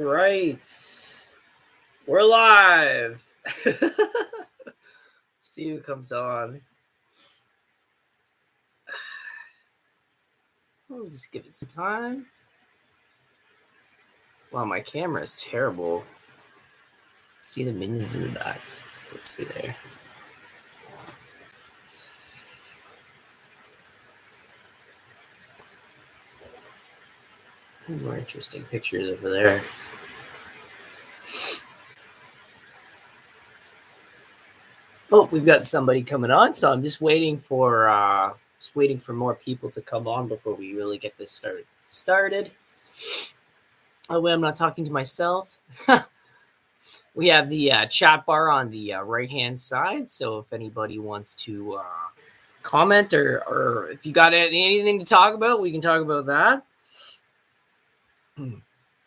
right. We're live. See who comes on. We'll just give it some time. Wow, my camera is terrible. See the minions in the back. Let's see there. More interesting pictures over there. Oh, we've got somebody coming on, so I'm just waiting for more people to come on before we really get this started. Oh, wait, I'm not talking to myself. We have the chat bar on the right-hand side, so if anybody wants to comment or if you got anything to talk about, we can talk about that.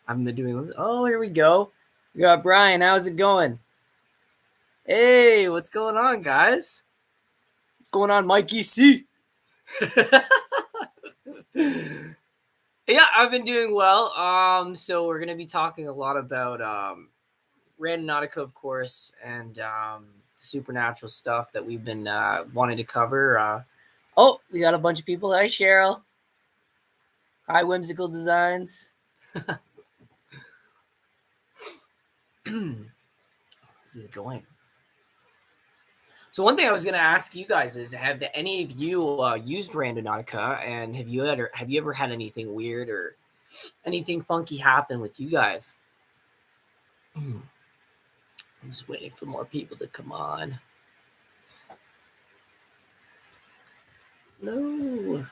I've been doing this. Oh, here we go. We got Brian. How's it going? Hey, what's going on, guys? What's going on, Mikey C? Yeah, I've been doing well. So we're gonna be talking a lot about Randonautica, of course, and supernatural stuff that we've been wanting to cover. Oh, we got a bunch of people. Hi, Cheryl. Hi, Whimsical Designs. This is going. So one thing I was going to ask you guys is, have any of you used Randonautica, and have you ever had anything weird or anything funky happen with you guys? I'm just waiting for more people to come on. No.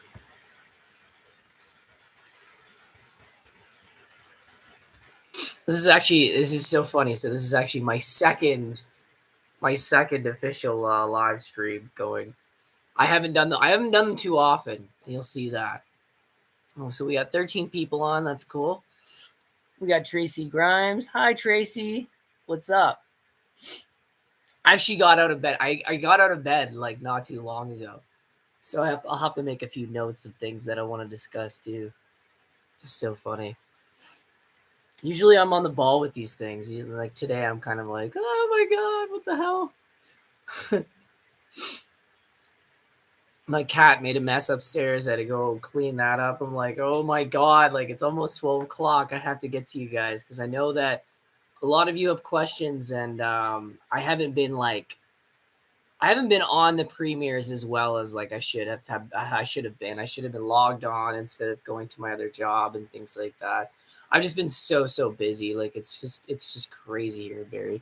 This is so funny. So this is actually my second official live stream going. I haven't done them too often. You'll see that. Oh, so we got 13 people on. That's cool. We got Tracy Grimes. Hi, Tracy. What's up? I actually got out of bed. I got out of bed like not too long ago. So I'll have to make a few notes of things that I want to discuss too. Just so funny. Usually I'm on the ball with these things. Like today I'm kind of like, oh my God, what the hell? My cat made a mess upstairs. I had to go clean that up. I'm like, oh my God, like it's almost 12 o'clock. I have to get to you guys because I know that a lot of you have questions, and I haven't been on the premieres as well as like I should have been. I should have been logged on instead of going to my other job and things like that. I've just been so busy. Like it's just crazy here, Barry.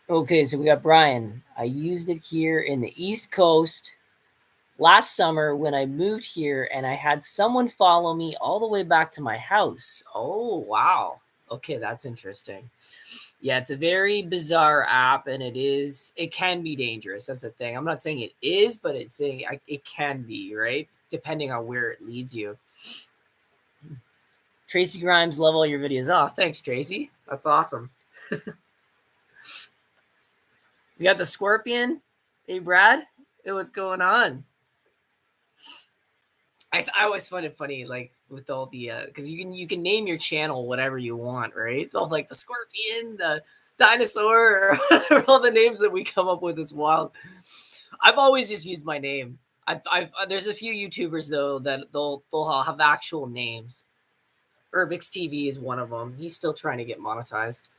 Okay, so we got Brian. I used it here in the East Coast last summer when I moved here, and I had someone follow me all the way back to my house. Oh, wow. Okay, that's interesting. Yeah, it's a very bizarre app, and it can be dangerous. That's the thing. I'm not saying it is, but it can be, right? Depending on where it leads you. Tracy Grimes, love all your videos. Oh, thanks, Tracy. That's awesome. We got the Scorpion. Hey, Brad. Hey, what's going on? I always find it funny, like with all the because you can name your channel whatever you want, right? It's all like the Scorpion, the Dinosaur, or all the names that we come up with is wild. I've always just used my name. I've there's a few YouTubers though that they'll have actual names. Urbex TV is one of them. He's still trying to get monetized.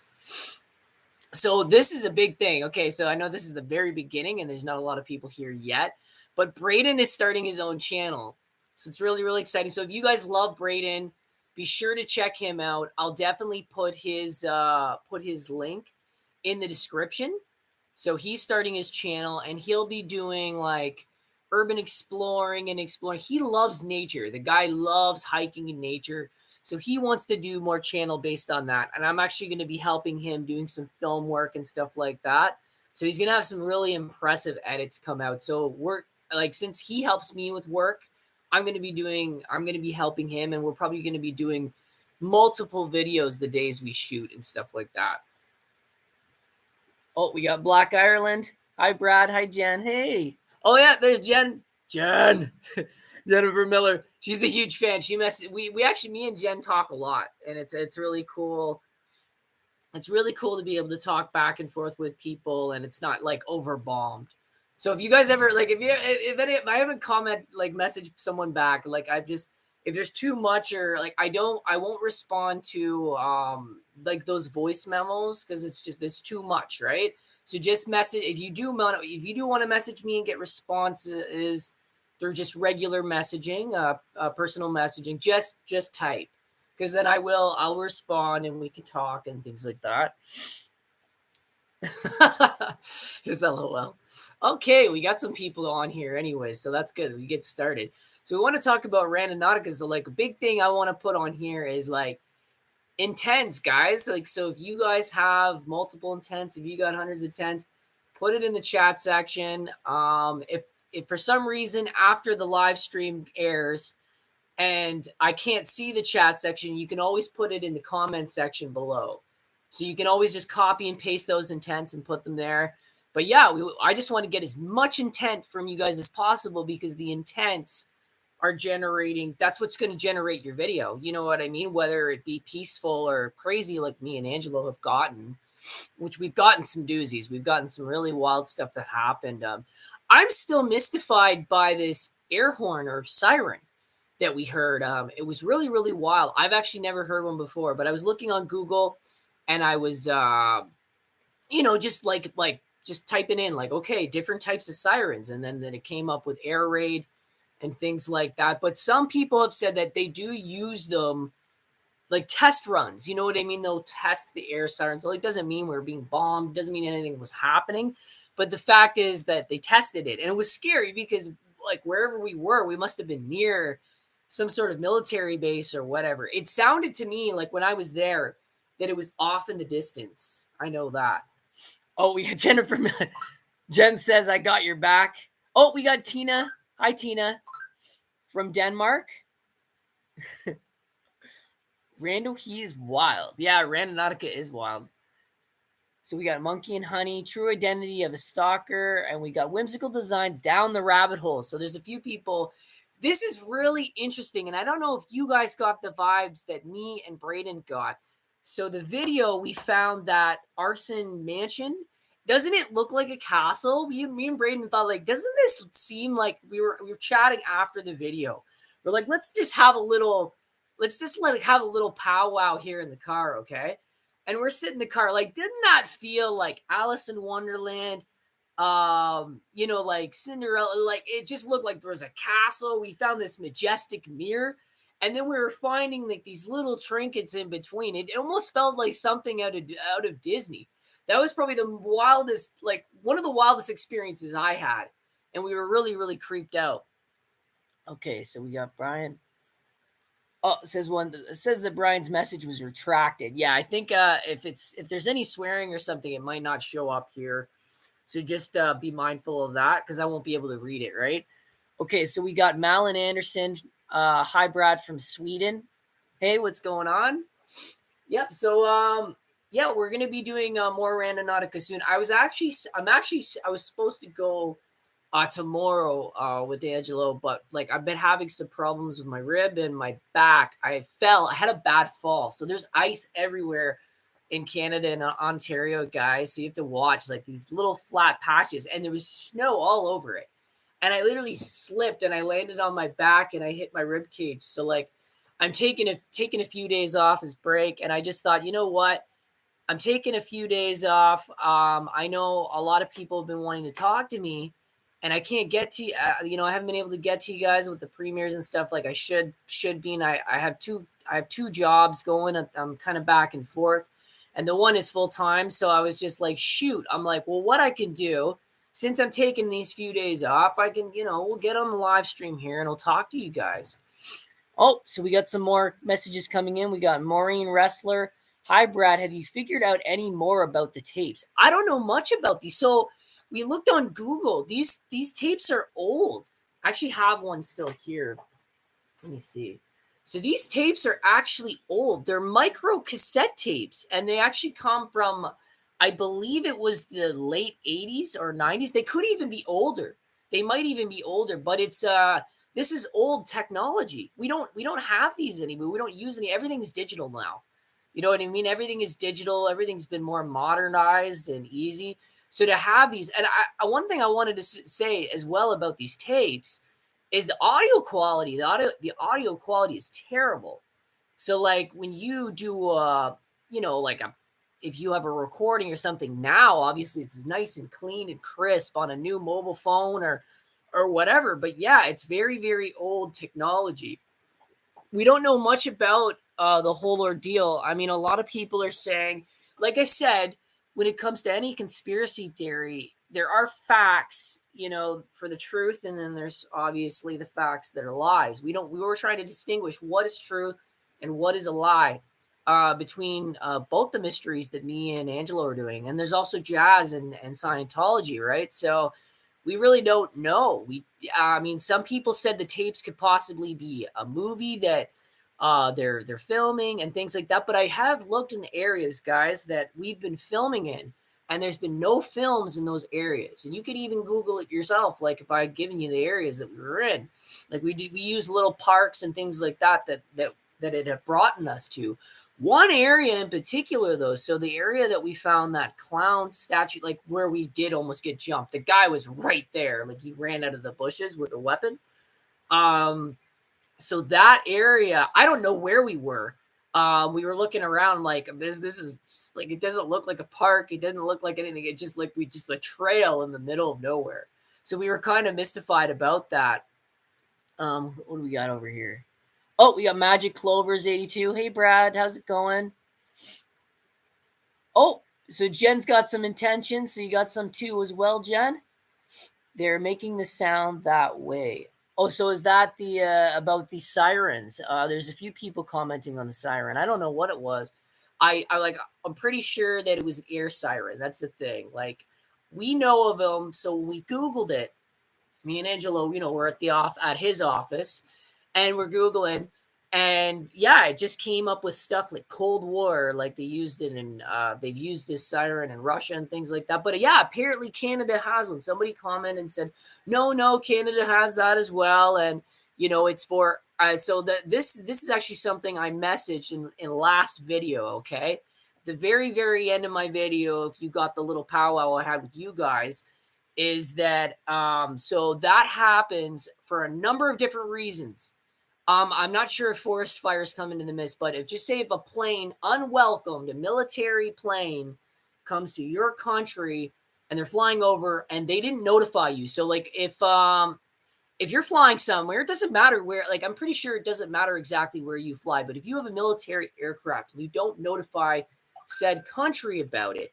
So this is a big thing. Okay, so I know this is the very beginning, and there's not a lot of people here yet, but Braden is starting his own channel. So it's really, really exciting. So if you guys love Braden, be sure to check him out. I'll definitely put his link in the description. So he's starting his channel, and he'll be doing like urban exploring and exploring. He loves nature. The guy loves hiking in nature. So he wants to do more channel based on that. And I'm actually going to be helping him doing some film work and stuff like that. So he's going to have some really impressive edits come out. So since he helps me with work, I'm going to be helping him, and we're probably going to be doing multiple videos the days we shoot and stuff like that. Oh, we got Black Ireland. Hi, Brad. Hi, Jen. Hey. Oh, yeah, there's Jen. Jennifer Miller. She's a huge fan. Me and Jen talk a lot, and it's really cool. It's really cool to be able to talk back and forth with people, and it's not like overbombed. So if you guys ever like, if I haven't like message someone back, like I've just, if there's too much, or like I won't respond to like those voice memos, because it's too much, right? So just message, if you do want to message me and get responses through just regular messaging, personal messaging, just type, because then I'll respond and we can talk and things like that. Just LOL. Okay, we got some people on here anyway, so that's good. We get started. So we want to talk about Randonautica. So like a big thing I want to put on here is like intents, guys. Like, so if you guys have multiple intents, if you got hundreds of intents, put it in the chat section. If for some reason after the live stream airs and I can't see the chat section, you can always put it in the comment section below. So you can always just copy and paste those intents and put them there. But yeah, I just want to get as much intent from you guys as possible, because the intents are generating, that's what's going to generate your video. You know what I mean? Whether it be peaceful or crazy like me and Angelo have gotten, which we've gotten some doozies. We've gotten some really wild stuff that happened. I'm still mystified by this air horn or siren that we heard. It was really, really wild. I've actually never heard one before, but I was looking on Google and I was, just just typing in like, okay, different types of sirens. And then it came up with air raid and things like that. But some people have said that they do use them like test runs. You know what I mean? They'll test the air sirens. So it doesn't mean we're being bombed, doesn't mean anything was happening. But the fact is that they tested it. And it was scary because like wherever we were, we must have been near some sort of military base or whatever. It sounded to me like when I was there that it was off in the distance. I know that. Oh, we got Jennifer. Jen says, I got your back. Oh, we got Tina. Hi, Tina from Denmark. Rando, he is wild. Yeah, Randonautica is wild. So we got Monkey and Honey, True Identity of a Stalker, and we got Whimsical Designs, Down the Rabbit Hole. So there's a few people. This is really interesting, and I don't know if you guys got the vibes that me and Braden got. So the video, we found that Arson Mansion. Doesn't it look like a castle? Me and Braden thought, like, doesn't this seem like we were chatting after the video? We're like, let's just have a little powwow here in the car, okay? And we're sitting in the car, like, didn't that feel like Alice in Wonderland? Like Cinderella, like it just looked like there was a castle. We found this majestic mirror, and then we were finding like these little trinkets in between. It almost felt like something out of Disney. That was probably the wildest, like one of the wildest experiences I had, and we were really, really creeped out. Okay, so we got Brian. Oh, it says that Brian's message was retracted. Yeah, I think if there's any swearing or something, it might not show up here. So just be mindful of that, because I won't be able to read it, right? Okay, so we got Malin Anderson. Hi, Brad from Sweden. Hey, what's going on? Yep. So yeah, we're gonna be doing more Randonautica soon. I was supposed to go tomorrow with Angelo, but like I've been having some problems with my rib and my back. I had a bad fall. So there's ice everywhere in Canada and Ontario, guys. So you have to watch like these little flat patches, and there was snow all over it. And I literally slipped and I landed on my back and I hit my rib cage. So like I'm taking a few days off as break, and I just thought, you know what? I'm taking a few days off. I know a lot of people have been wanting to talk to me, and I can't get to I haven't been able to get to you guys with the premieres and stuff like I should be. And I have two jobs going. I'm kind of back and forth, and the one is full time. So I was just like, shoot. I'm like, well, what I can do since I'm taking these few days off, I can we'll get on the live stream here and I'll talk to you guys. Oh, so we got some more messages coming in. We got Maureen Wrestler. Hi, Brad. Have you figured out any more about the tapes? I don't know much about these. So we looked on Google. These tapes are old. I actually have one still here. Let me see. So these tapes are actually old. They're micro cassette tapes, and they actually come from, I believe it was the late 80s or 90s. They could even be older. They might even be older, but it's this is old technology. We don't have these anymore. We don't use any. Everything's digital now. You know what I mean? Everything is digital. Everything's been more modernized and easy. So to have these, and one thing I wanted to say as well about these tapes is the audio quality. The audio quality is terrible. So like when you do, like if you have a recording or something now, obviously it's nice and clean and crisp on a new mobile phone or whatever. But yeah, it's very very old technology. We don't know much about the whole ordeal. I mean, a lot of people are saying, like I said, when it comes to any conspiracy theory, there are facts, for the truth, and then there's obviously the facts that are lies. We were trying to distinguish what is true and what is a lie between both the mysteries that me and Angelo are doing, and there's also jazz and Scientology, right? So we really don't know. I mean, some people said the tapes could possibly be a movie that they're filming and things like that. But I have looked in the areas, guys, that we've been filming in, and there's been no films in those areas. And you could even Google it yourself. Like if I had given you the areas that we were in, like we use little parks and things like that it had brought us to. One area in particular, though, so the area that we found that clown statue, like where we did almost get jumped, the guy was right there. Like he ran out of the bushes with a weapon. Um, so that area, I don't know where we were. We were looking around like this is like, it doesn't look like a park. It doesn't look like anything. It just like a trail in the middle of nowhere. So we were kind of mystified about that. What do we got over here? Oh, we got Magic Clovers 82. Hey Brad, how's it going? Oh, so Jen's got some intentions. So you got some too as well, Jen? They're making the sound that way. Oh, so is that the about the sirens? There's a few people commenting on the siren. I don't know what it was. I'm pretty sure that it was an air siren. That's the thing. Like we know of them, so when we Googled it, me and Angelo, we're at his office, and we're Googling, and yeah, it just came up with stuff like Cold War, like they used it in, they've used this siren in Russia and things like that. But yeah, apparently Canada has one. Somebody commented and said, no, Canada has that as well, and it's for. So that this is actually something I messaged in last video. Okay, the very very end of my video, if you got the little powwow I had with you guys, is that so that happens for a number of different reasons. I'm not sure if forest fires come into the mist, but if a plane, unwelcomed, a military plane, comes to your country and they're flying over and they didn't notify you. So like if you're flying somewhere, it doesn't matter where. Like I'm pretty sure it doesn't matter exactly where you fly, but if you have a military aircraft and you don't notify said country about it,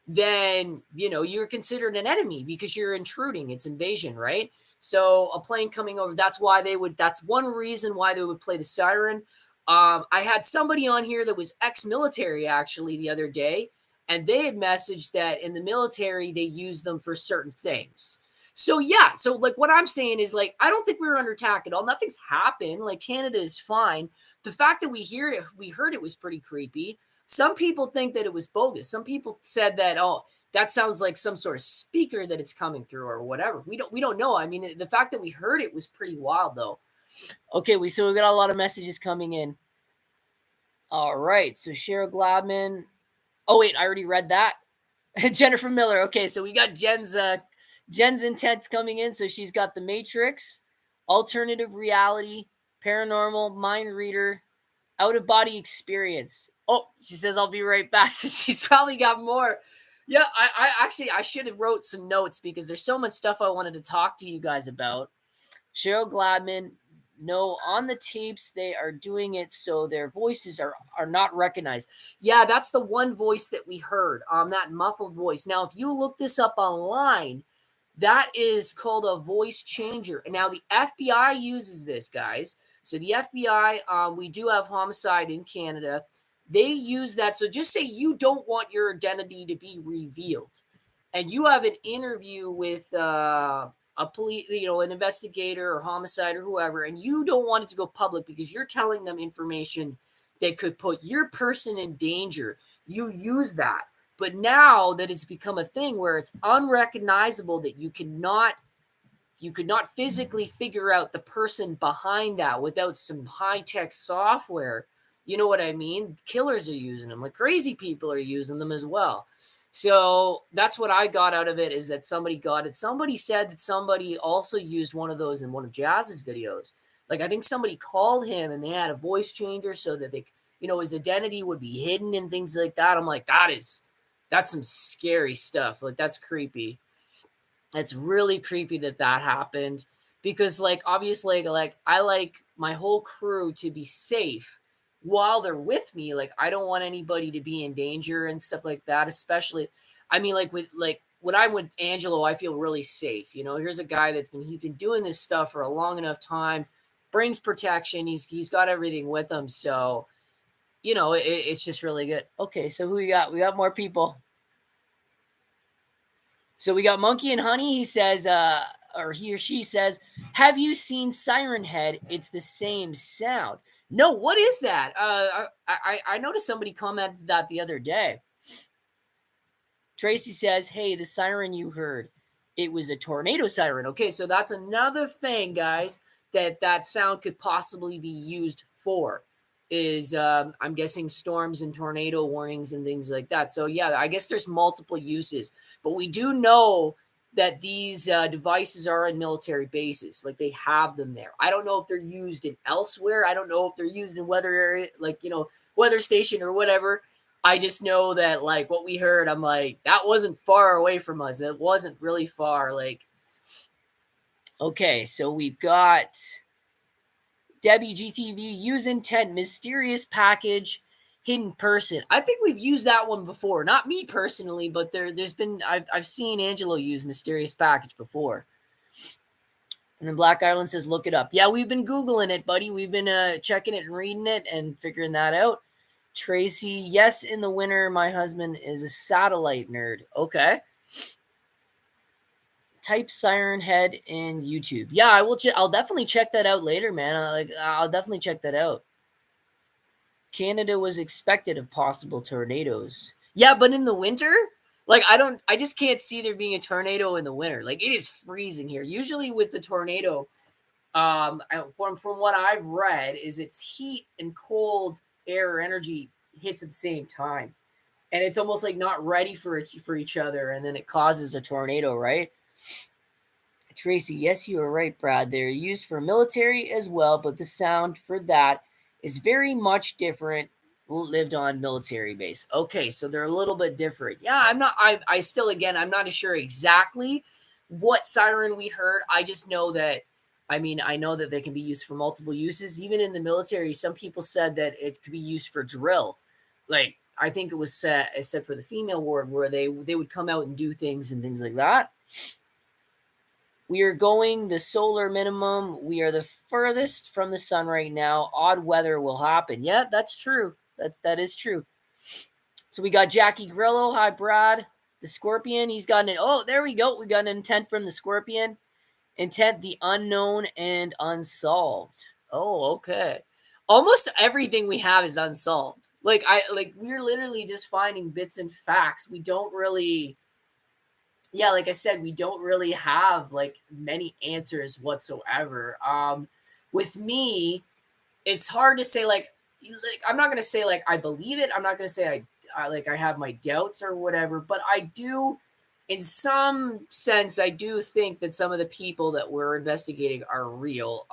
then you're considered an enemy because you're intruding. It's invasion, right? So a plane coming over, that's one reason why they would play the siren. I had somebody on here that was ex-military actually the other day, and they had messaged that in the military they use them for certain things. So yeah, so like what I'm saying is like I don't think we were under attack at all. Nothing's happened. Like Canada is fine. The fact that we heard it was pretty creepy. Some people think that it was bogus. Some people said that, oh, that sounds like some sort of speaker that it's coming through or whatever. We don't know. I mean, the fact that we heard it was pretty wild though. Okay, we got a lot of messages coming in. All right, so Cheryl Gladman. Oh wait, I already read that. Jennifer Miller. Okay, so we got Jen's intents coming in. So she's got the Matrix, alternative reality, paranormal, mind reader, out of body experience. Oh, she says I'll be right back. So she's probably got more. Yeah, I should have wrote some notes because there's so much stuff I wanted to talk to you guys about. Cheryl Gladman, no, on the tapes they are doing it so their voices are not recognized. Yeah, that's the one voice that we heard, that muffled voice. Now, if you look this up online, that is called a voice changer. And now the FBI uses this, guys. So the FBI, we do have homicide in Canada. They use that. So just say you don't want your identity to be revealed, and you have an interview with a police, an investigator or homicide or whoever, and you don't want it to go public because you're telling them information that could put your person in danger. You use that. But now that it's become a thing where it's unrecognizable, that you could not physically figure out the person behind that without some high-tech software, You know what I mean? Killers are using them. Like crazy people are using them as well. So that's what I got out of it, is that somebody got it. Somebody said that somebody also used one of those in one of Jazz's videos. Like I think somebody called him and they had a voice changer so that they, his identity would be hidden and things like that. I'm like, that's some scary stuff. Like that's creepy. It's really creepy that that happened, because like obviously like I like my whole crew to be safe while they're with me. Like I don't want anybody to be in danger and stuff like that, especially I mean like when I'm with Angelo, I feel really safe. Here's a guy he's been doing this stuff for a long enough time, brings protection, he's got everything with him. So, it's just really good. Okay, so who we got? We got more people. So we got Monkey and Honey. He says, or he or she says, "Have you seen Siren Head? It's the same sound." No, what is that? I noticed somebody commented that the other day. Tracy says, "Hey, the siren you heard, it was a tornado siren." Okay, so that's another thing, guys, that sound could possibly be used for. Is I'm guessing storms and tornado warnings and things like that. So yeah, I guess there's multiple uses, but we do know that these devices are in military bases. Like they have them there. I don't know if they're used in elsewhere. I don't know if they're used in weather area, like weather station or whatever. I just know that like what we heard, I'm like, that wasn't far away from us. It wasn't really far. Like, okay, so we've got Debbie GTV, use intent, mysterious package, hidden person. I think we've used that one before. Not me personally, but there's been I've seen Angelo use mysterious package before. And then Black Island says, look it up. Yeah, we've been Googling it, buddy. We've been checking it and reading it and figuring that out. Tracy, yes, in the winter, my husband is a satellite nerd. Okay. Type Siren Head in YouTube. Yeah, I will. I'll definitely check that out later, man. I'll definitely check that out. Canada was expected of possible tornadoes. Yeah, but in the winter, like I just can't see there being a tornado in the winter. Like it is freezing here. Usually with the tornado, from what I've read, is it's heat and cold air or energy hits at the same time, and it's almost like not ready for each other, and then it causes a tornado, right? Tracy, yes, you are right, Brad. They're used for military as well, but the sound for that is very much different. Lived on military base. Okay, so they're a little bit different. Yeah, I'm not. I still, again, I'm not sure exactly what siren we heard. I just know that. I mean, I know that they can be used for multiple uses. Even in the military, some people said that it could be used for drill. Like I think it was said for the female ward, where they would come out and do things and things like that. We are going the solar minimum. We are the furthest from the sun right now. Odd weather will happen. Yeah, that's true. That is true. So we got Jackie Grillo. Hi, Brad. The Scorpion. He's got an. Oh, there we go. We got an intent from the Scorpion. Intent, the unknown and unsolved. Oh, okay. Almost everything we have is unsolved. Like we're literally just finding bits and facts. We don't really, yeah, like I said, we don't really have like many answers whatsoever. With me, it's hard to say like I'm not gonna say like I believe it. I'm not gonna say I have my doubts or whatever, but I do, in some sense, I do think that some of the people that we're investigating are real.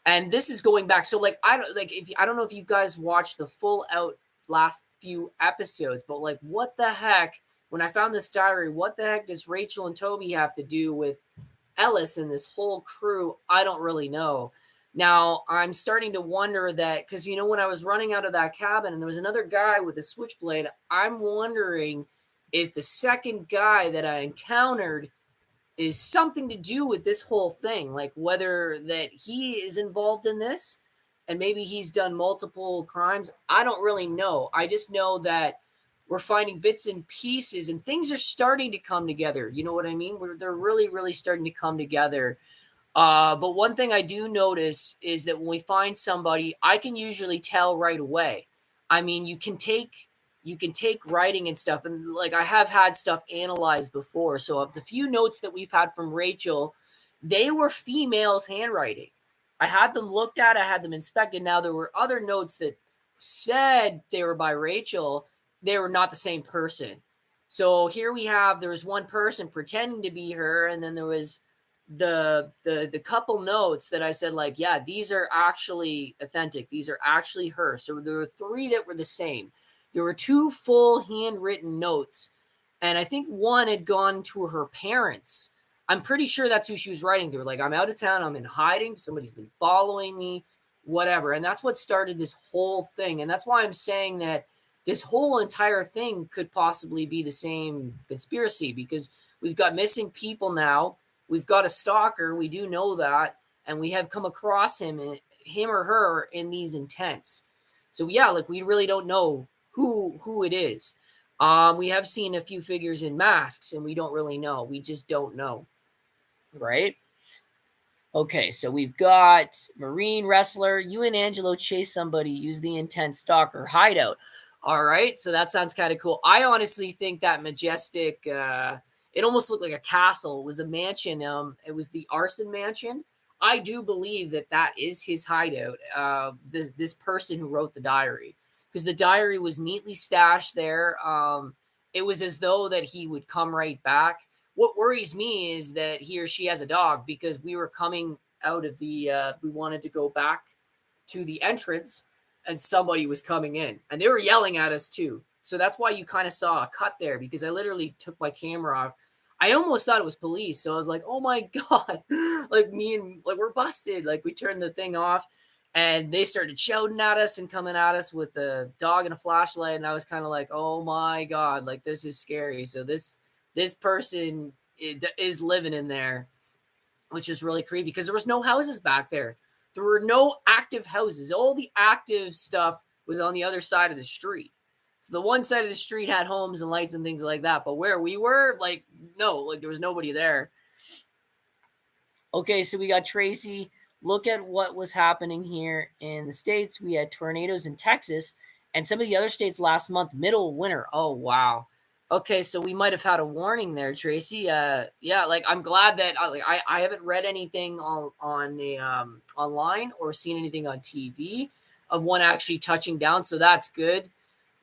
And this is going back. So like I don't know if you guys watched the full out last few episodes, but like what the heck? When I found this diary, what the heck does Rachel and Toby have to do with Ellis and this whole crew? I don't really know. Now, I'm starting to wonder that, because, when I was running out of that cabin and there was another guy with a switchblade, I'm wondering if the second guy that I encountered is something to do with this whole thing, like whether that he is involved in this and maybe he's done multiple crimes. I don't really know. I just know that we're finding bits and pieces and things are starting to come together. You know what I mean? They're really, really starting to come together. But one thing I do notice is that when we find somebody, I can usually tell right away. I mean, you can take writing and stuff, and like I have had stuff analyzed before. So of the few notes that we've had from Rachel, they were females' handwriting. I had them looked at, I had them inspected. Now there were other notes that said they were by Rachel, they were not the same person. So here we have, there was one person pretending to be her, and then there was the couple notes that I said, like, yeah, these are actually authentic. These are actually her. So there were three that were the same. There were two full handwritten notes, and I think one had gone to her parents. I'm pretty sure that's who she was writing to. Like, I'm out of town, I'm in hiding, somebody's been following me, whatever. And that's what started this whole thing. And that's why I'm saying that this whole entire thing could possibly be the same conspiracy, because we've got missing people now. We've got a stalker. We do know that. And we have come across him or her in these intents. So yeah, like, we really don't know who it is. We have seen a few figures in masks, and we don't really know. We just don't know. Right? Okay, so we've got Marine Wrestler. You and Angelo chase somebody, use the intent stalker hideout. All right, so that sounds kind of cool. I honestly think that majestic, it almost looked like a castle. It was a mansion. It was the arson mansion. I do believe that that is his hideout. This person who wrote the diary, because the diary was neatly stashed there. It was as though that he would come right back. What worries me is that he or she has a dog, because we were coming out of we wanted to go back to the entrance, and somebody was coming in, and they were yelling at us too. So that's why you kind of saw a cut there, because I literally took my camera off. I almost thought it was police. So I was like, oh my God, like, we're busted. Like, we turned the thing off, and they started shouting at us and coming at us with a dog and a flashlight. And I was kind of like, oh my God, like, this is scary. So this person is living in there, which is really creepy, because there was no houses back there. There were no active houses. All the active stuff was on the other side of the street. So the one side of the street had homes and lights and things like that. But where we were, like, no, like, there was nobody there. Okay, so we got Tracy. Look at what was happening here in the States. We had tornadoes in Texas and some of the other states last month, middle of winter. Oh, wow. Okay, so we might have had a warning there, Tracy. Yeah, like, I'm glad that I haven't read anything on the online or seen anything on TV of one actually touching down, so that's good,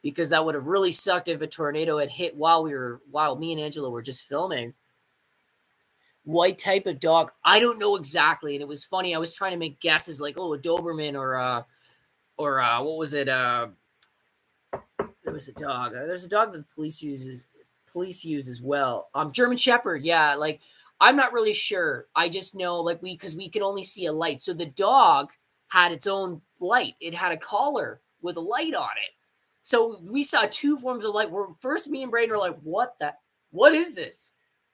because that would have really sucked if a tornado had hit while me and Angela were just filming. What type of dog? I don't know exactly, and it was funny. I was trying to make guesses, like, oh, a Doberman or what was it? There was a dog. There's a dog that the police use as well. German Shepherd. Yeah, like, I'm not really sure. I just know, like, because we can only see a light. So the dog had its own light. It had a collar with a light on it. So we saw two forms of light. First, me and Braden were like, what is this?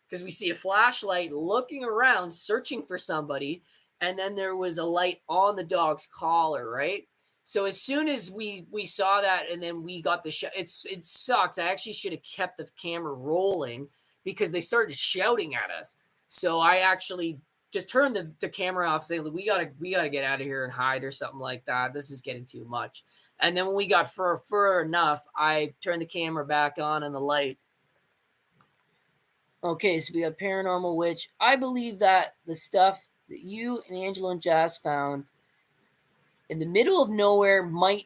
Because we see a flashlight looking around, searching for somebody, and then there was a light on the dog's collar, right? So as soon as we saw that, and then we got the shot, it sucks. I actually should have kept the camera rolling, because they started shouting at us. So I actually just turned the camera off, saying, we gotta get out of here and hide or something like that. This is getting too much. And then when we got fur enough, I turned the camera back on and the light. Okay, so we have Paranormal Witch. I believe that the stuff that you and Angelo and Jazz found in the middle of nowhere might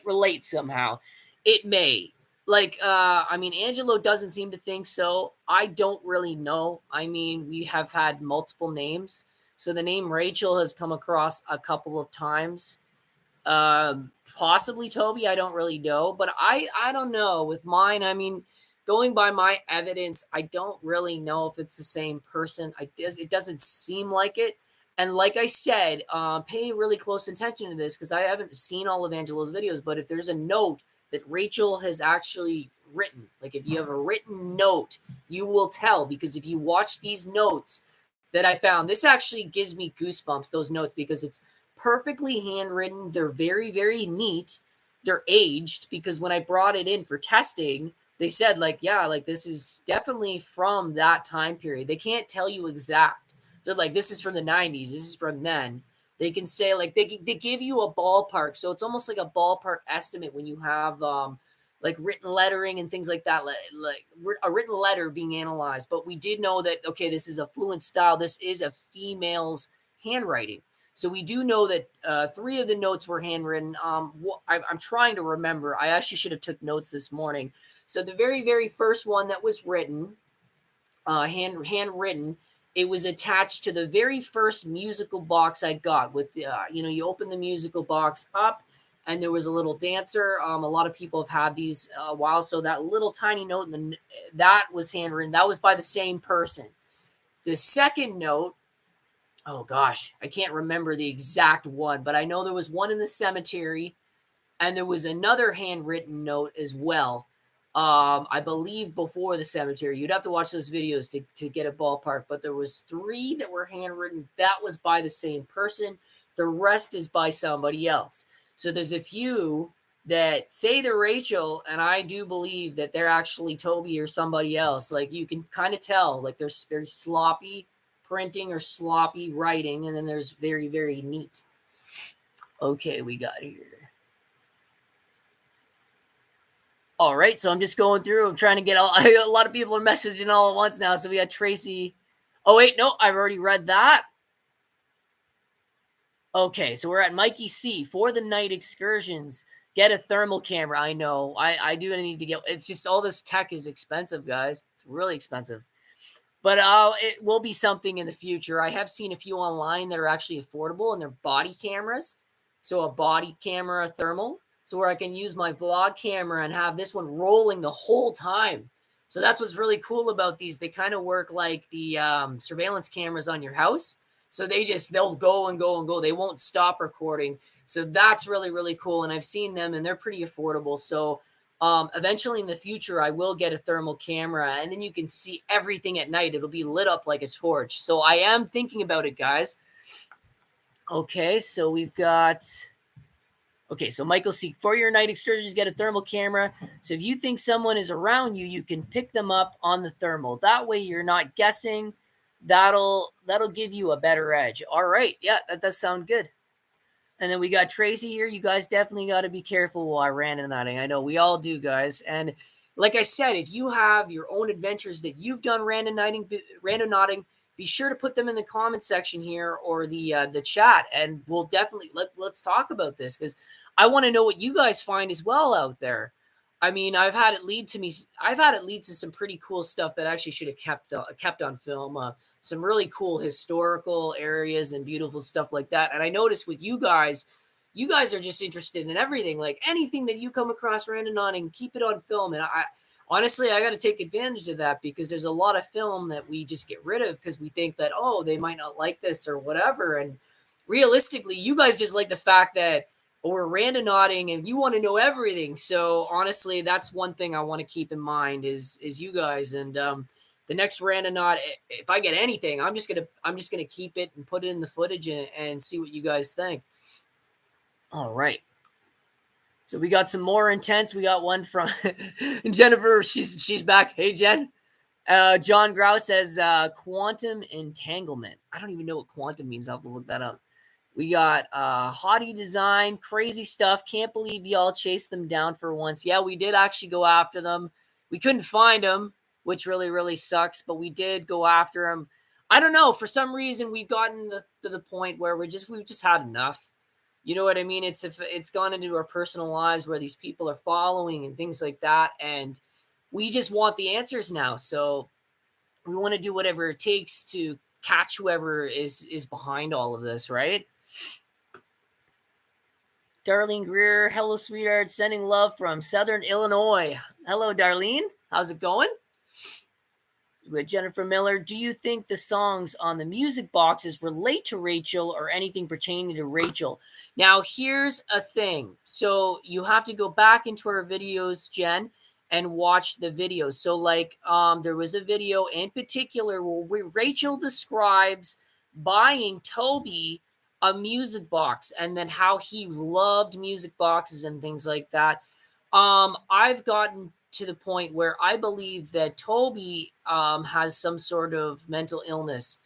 relate somehow. It may. Like, I mean, Angelo doesn't seem to think so. I don't really know. I mean, we have had multiple names. So the name Rachel has come across a couple of times. Possibly Toby, I don't really know. But I don't know. With mine, I mean, going by my evidence, I don't really know if it's the same person. It doesn't seem like it. And like I said, pay really close attention to this, because I haven't seen all of Angelo's videos. But if there's a note that Rachel has actually written, like, if you have a written note, you will tell. Because if you watch these notes that I found, this actually gives me goosebumps, those notes, because it's perfectly handwritten. They're very, very neat. They're aged, because when I brought it in for testing, they said, like, yeah, like, this is definitely from that time period. They can't tell you exact. They're like, this is from the 90s. This is from then. They can say, like, they give you a ballpark. So it's almost like a ballpark estimate when you have, like, written lettering and things like that, like a written letter being analyzed. But we did know that, okay, this is a fluent style. This is a female's handwriting. So we do know that 3 of the notes were handwritten. I'm trying to remember. I actually should have took notes this morning. So the very, very first one that was written, handwritten, it was attached to the very first musical box I got. With the, you open the musical box up, and there was a little dancer. A lot of people have had these a while. So that little tiny note, that was handwritten. That was by the same person. The second note, oh gosh, I can't remember the exact one, but I know there was one in the cemetery, and there was another handwritten note as well. I believe before the cemetery. You'd have to watch those videos to get a ballpark, but there was 3 that were handwritten. That was by the same person. The rest is by somebody else. So there's a few that say they're Rachel, and I do believe that they're actually Toby or somebody else. Like, you can kind of tell, like, there's very sloppy printing or sloppy writing, and then there's very, very neat. Okay, we got here. All right, so I'm just going through. I'm trying to get a lot of people are messaging all at once now. So we got Tracy. Oh wait, no, I've already read that. Okay, so we're at Mikey C. For the night excursions, get a thermal camera. I know. I do need to get. It's just all this tech is expensive, guys. It's really expensive. But it will be something in the future. I have seen a few online that are actually affordable, and they're body cameras. So a body camera thermal, so where I can use my vlog camera and have this one rolling the whole time. So that's what's really cool about these. They kind of work like the surveillance cameras on your house. So they'll go and go and go. They won't stop recording. So that's really, really cool. And I've seen them, and they're pretty affordable. So eventually in the future, I will get a thermal camera, and then you can see everything at night. It'll be lit up like a torch. So I am thinking about it, guys. Okay, so we've got. Okay, so Michael C. For your night excursions, get a thermal camera. So if you think someone is around you, you can pick them up on the thermal. That way you're not guessing. That'll give you a better edge. All right, yeah, that does sound good. And then we got Tracy here. You guys definitely got to be careful while randonauting. I know we all do, guys. And like I said, if you have your own adventures that you've done randonauting, be sure to put them in the comment section here or the chat, and we'll definitely let's talk about this, because I want to know what you guys find as well out there. I mean, I've had it lead to some pretty cool stuff that I actually should have kept on film. Some really cool historical areas and beautiful stuff like that. And I noticed with you guys are just interested in everything, like anything that you come across randonauting, keep it on film. And I honestly, I got to take advantage of that, because there's a lot of film that we just get rid of because we think that, oh, they might not like this or whatever. And realistically, you guys just like the fact that we're randonauting and you want to know everything. So honestly, that's one thing I want to keep in mind is you guys. And the next randonaut, if I get anything, I'm just gonna keep it and put it in the footage and see what you guys think. All right. So we got some more intense. We got one from Jennifer. She's back. Hey, Jen. John Grau says quantum entanglement. I don't even know what quantum means. I'll have to look that up. We got haughty design, crazy stuff. Can't believe y'all chased them down for once. Yeah, we did actually go after them. We couldn't find them, which really, really sucks, but we did go after them. I don't know. For some reason, we've gotten to the point where we've just had enough. You know what I mean? It's gone into our personal lives where these people are following and things like that, and we just want the answers now. So we want to do whatever it takes to catch whoever is behind all of this, right? Darlene Greer, hello, sweetheart. Sending love from Southern Illinois. Hello, Darlene. How's it going? With Jennifer Miller, do you think the songs on the music boxes relate to Rachel or anything pertaining to Rachel? Now, here's a thing. So you have to go back into our videos, Jen, and watch the videos. So like there was a video in particular where Rachel describes buying Toby a music box and then how he loved music boxes and things like that. I've gotten to the point where I believe that Toby has some sort of mental illness,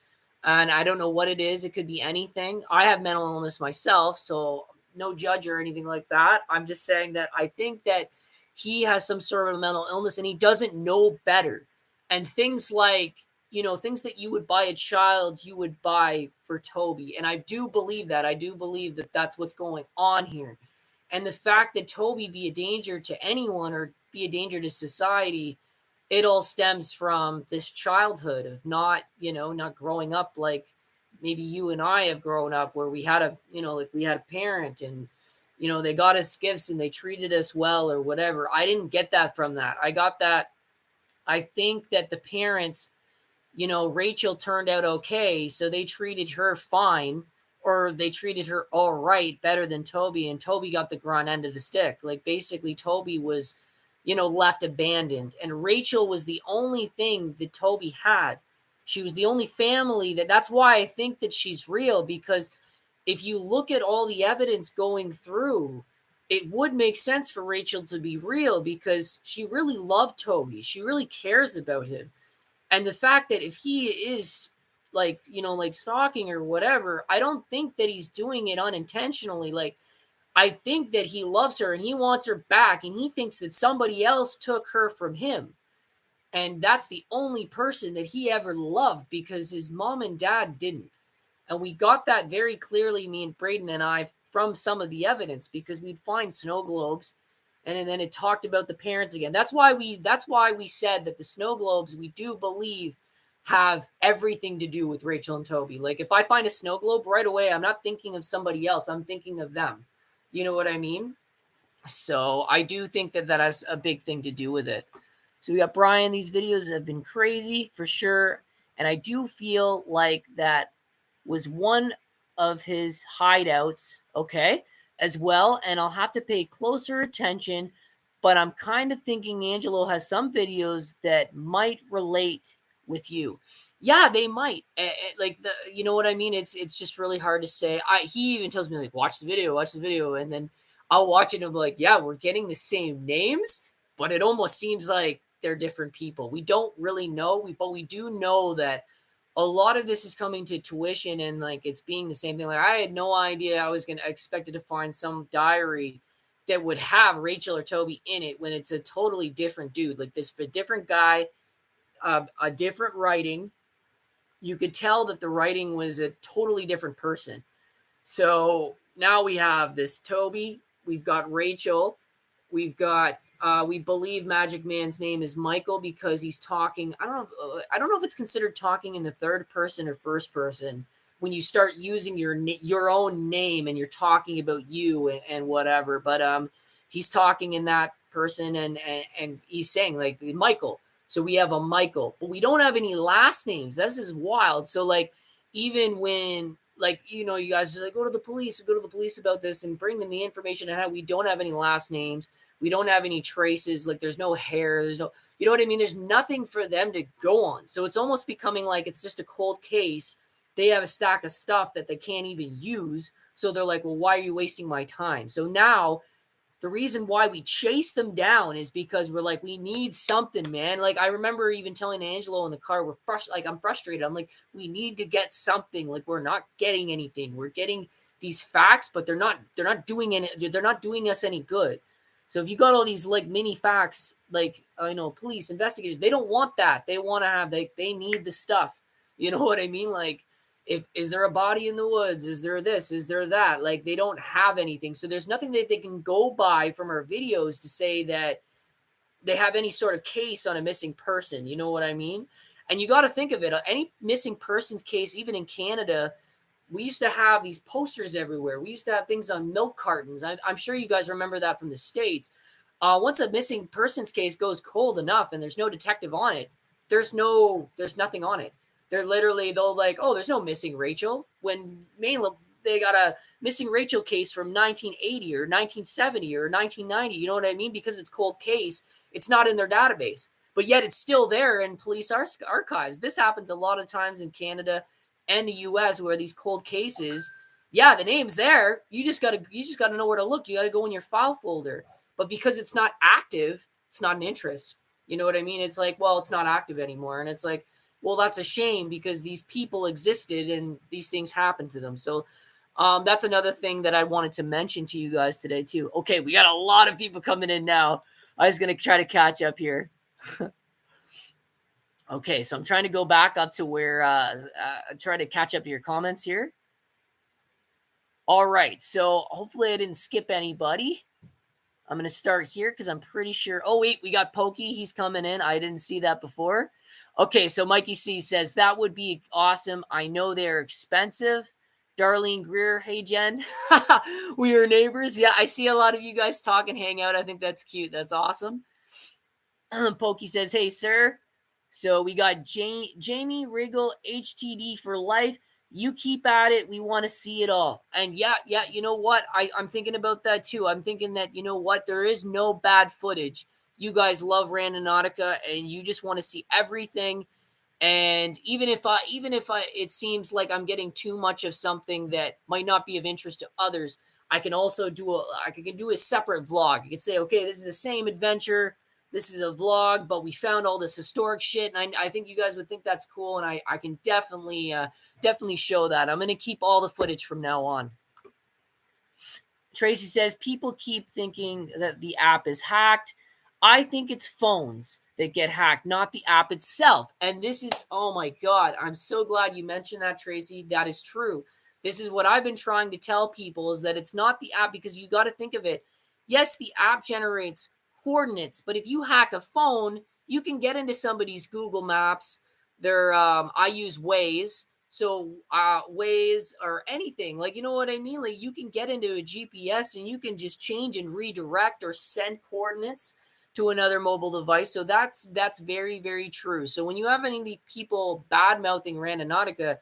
and I don't know what it is. It could be anything. I have mental illness myself, so no judge or anything like that. I'm just saying that I think that he has some sort of mental illness and he doesn't know better. And things like, things that you would buy a child, you would buy for Toby. And I do believe that. I do believe that that's what's going on here. And the fact that Toby be a danger to anyone or be a danger to society, it all stems from this childhood of not growing up like maybe you and I have grown up, where we had we had a parent, and they got us gifts and they treated us well or whatever. I didn't get that from that. I got that. I think that the parents, Rachel turned out okay, so they treated her fine, or they treated her all right, better than Toby, and Toby got the grunt end of the stick. Like, basically, Toby was, left abandoned, and Rachel was the only thing that Toby had. She was the only family that's why I think that she's real, because if you look at all the evidence going through, it would make sense for Rachel to be real, because she really loved Toby. She really cares about him. And the fact that if he is like stalking or whatever, I don't think that he's doing it unintentionally. Like, I think that he loves her and he wants her back, and he thinks that somebody else took her from him. And that's the only person that he ever loved, because his mom and dad didn't. And we got that very clearly, me and Braden and I, from some of the evidence, because we'd find snow globes, and then it talked about the parents again. That's why we said that the snow globes, we do believe, have everything to do with Rachel and Toby. Like, if I find a snow globe right away, I'm not thinking of somebody else. I'm thinking of them. You know what I mean? So I do think that that has a big thing to do with it. So we got Brian. These videos have been crazy for sure. And I do feel like that was one of his hideouts, okay, as well. And I'll have to pay closer attention. But I'm kind of thinking Angelo has some videos that might relate with you. Yeah, they might. You know what I mean? It's just really hard to say. He even tells me, like, watch the video, and then I'll watch it and be like, yeah, we're getting the same names, but it almost seems like they're different people. We don't really know, but we do know that a lot of this is coming to tuition, and like it's being the same thing. Like, I had no idea I was gonna expected to find some diary that would have Rachel or Toby in it when it's a totally different dude. Like, this a different guy, a different writing. You could tell that the writing was a totally different person. So now we have this Toby, we've got Rachel, we've got we believe Magic Man's name is Michael, because he's talking. I don't know if it's considered talking in the third person or first person when you start using your own name and you're talking about you and whatever. But he's talking in that person, and he's saying like Michael. So we have a Michael, but we don't have any last names. This is wild. So like, even when, like, you guys just like, go to the police about this and bring them the information, and how we don't have any last names. We don't have any traces. Like, there's no hair. There's no, you know what I mean? There's nothing for them to go on. So it's almost becoming like it's just a cold case. They have a stack of stuff that they can't even use. So they're like, well, why are you wasting my time? So now the reason why we chase them down is because we're like, we need something, man. Like, I remember even telling Angelo in the car, I'm frustrated. I'm like, we need to get something. Like, we're not getting anything. We're getting these facts, but they're not doing us any good. So if you got all these like mini facts, like, police investigators, they don't want that. They want to have, they need the stuff. You know what I mean? Like, is there a body in the woods? Is there this? Is there that? Like, they don't have anything. So there's nothing that they can go by from our videos to say that they have any sort of case on a missing person. You know what I mean? And you got to think of it. Any missing persons case, even in Canada, we used to have these posters everywhere. We used to have things on milk cartons. I'm sure you guys remember that from the States. Once a missing persons case goes cold enough and there's no detective on it, there's nothing on it. They'll like, oh, there's no missing Rachel. When mainly they got a missing Rachel case from 1980 or 1970 or 1990. You know what I mean? Because it's cold case, it's not in their database, but yet it's still there in police archives. This happens a lot of times in Canada and the US, where these cold cases, yeah, the name's there. You just gotta know where to look. You gotta go in your file folder. But because it's not active, it's not an interest. You know what I mean? It's like, well, it's not active anymore. And it's like, well, that's a shame, because these people existed and these things happened to them. So that's another thing that I wanted to mention to you guys today too. Okay, we got a lot of people coming in now. I was gonna try to catch up here. Okay, so I'm trying to go back up to where try to catch up to your comments here. All right, so hopefully I didn't skip anybody. I'm gonna start here because I'm pretty sure. Oh wait, we got Pokey. He's coming in. I didn't see that before. Okay, so Mikey C says that would be awesome. I know they're expensive. Darlene Greer, hey Jen, we are neighbors. Yeah, I see a lot of you guys talk and hang out. I think that's cute. That's awesome. Pokey says, hey, sir. So we got Jamie Riggle, HTD for life. You keep at it. We want to see it all. And yeah, you know what? I'm thinking about that too. I'm thinking that, you know what? There is no bad footage. You guys love Randonautica and you just want to see everything. And even if it seems like I'm getting too much of something that might not be of interest to others, I can also do a separate vlog. I can say, okay, this is the same adventure. This is a vlog, but we found all this historic shit, and I think you guys would think that's cool, and I can definitely show that. I'm gonna keep all the footage from now on. Tracy says people keep thinking that the app is hacked. I think it's phones that get hacked, not the app itself. And this is, oh my God, I'm so glad you mentioned that, Tracy. That is true. This is what I've been trying to tell people is that it's not the app because you got to think of it. Yes, the app generates coordinates, but if you hack a phone, you can get into somebody's Google Maps. I use Waze. So Waze or anything, like, you know what I mean? Like you can get into a GPS and you can just change and redirect or send coordinates to another mobile device. So that's very, very true. So when you have any people bad mouthing Randonautica,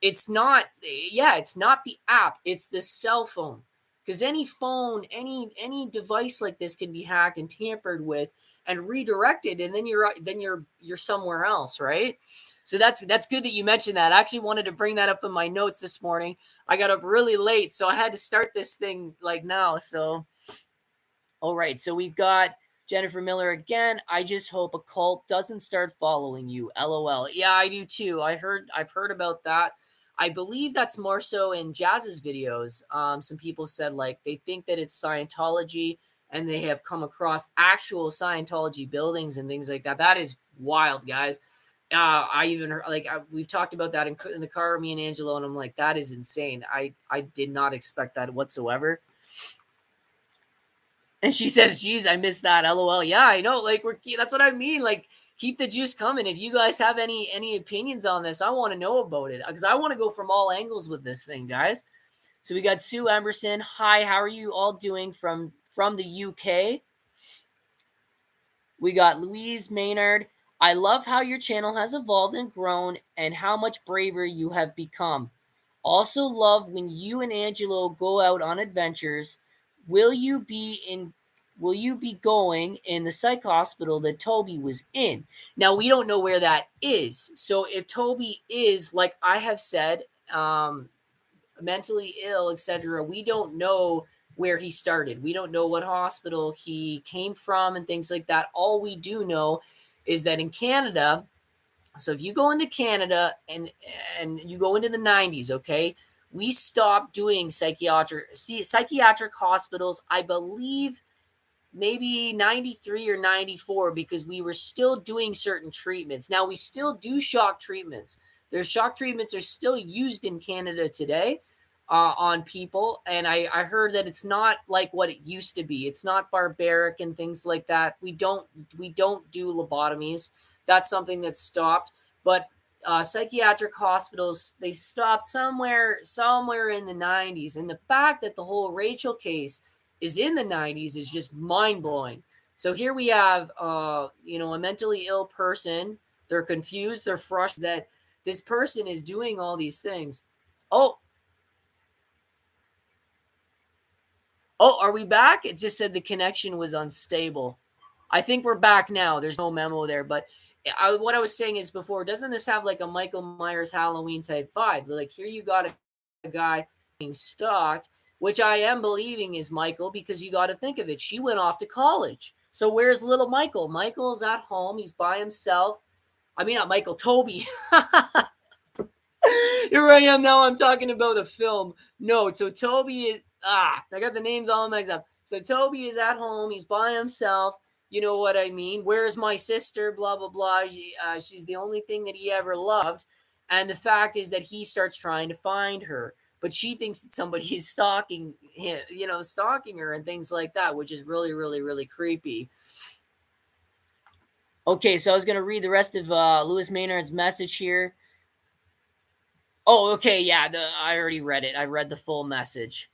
it's not the app, it's the cell phone. Because any phone, any device like this can be hacked and tampered with and redirected, and then you're somewhere else, right? So that's good that you mentioned that. I actually wanted to bring that up in my notes this morning. I got up really late, so I had to start this thing like now. So, all right. So we've got Jennifer Miller again. I just hope a cult doesn't start following you. LOL. Yeah, I do too. I've heard about that. I believe that's more so in Jazz's videos. Some people said like they think that it's Scientology and they have come across actual Scientology buildings and things like that. That is wild, guys. I even heard, like we've talked about that in the car, me and Angelo, and I'm like, that is insane. I did not expect that whatsoever. And she says, geez, I missed that. LOL. Yeah, I know. Like that's what I mean. Like keep the juice coming. If you guys have any opinions on this, I want to know about it because I want to go from all angles with this thing, guys. So we got Sue Emerson. Hi, how are you all doing from the UK? We got Louise Maynard. I love how your channel has evolved and grown and how much braver you have become. Also love when you and Angelo go out on adventures. Will you be in will you be going in the psych hospital that Toby was in? Now we don't know where that is. So if Toby is, like I have said, mentally ill, etc., we don't know where he started. We don't know what hospital he came from and things like that. All we do know is that in Canada, so if you go into Canada and you go into the 90s, okay, we stopped doing psychiatric hospitals, I believe maybe 93 or 94 because we were still doing certain treatments. Now we still do shock treatments. Their shock treatments are still used in Canada today on people, and I heard that it's not like what it used to be. It's not barbaric and things like that. We don't do lobotomies. That's something that's stopped. But psychiatric hospitals, they stopped somewhere in the 90s, and the fact that the whole Rachel case is in the 90s is just mind-blowing. So here we have a mentally ill person. They're confused, they're frustrated that this person is doing all these things. Oh, are we back? It just said the connection was unstable. I think we're back now. There's no memo there, but what I was saying is before, doesn't this have like a Michael Myers Halloween type vibe? Like here you got a guy being stalked, which I am believing is Michael because you got to think of it. She went off to college. So where's little Michael? Michael's at home. He's by himself. I mean, not Michael, Toby. Here I am now. I'm talking about a film. No, so Toby is I got the names all mixed up. So Toby is at home. He's by himself. You know what I mean? Where's my sister? Blah blah blah. She's the only thing that he ever loved. And the fact is that he starts trying to find her, but she thinks that somebody is stalking him, stalking her and things like that, which is really, really, really creepy. Okay, so I was gonna read the rest of Lewis Maynard's message here. Oh, okay, yeah, I already read it. I read the full message.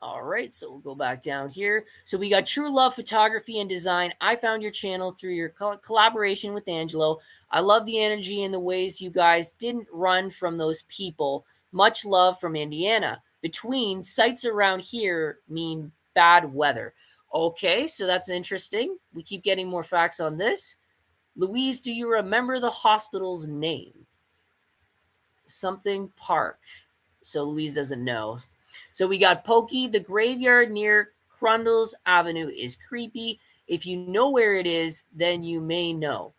All right, so we'll go back down here. So we got True Love Photography and Design. I found your channel through your collaboration with Angelo. I love the energy and the ways you guys didn't run from those people. Much love from Indiana. Between sites around here mean bad weather. Okay, so that's interesting. We keep getting more facts on this. Louise, do you remember the hospital's name? Something Park. So Louise doesn't know. So we got Pokey. The graveyard near Crundles Avenue is creepy. If you know where it is, then you may know.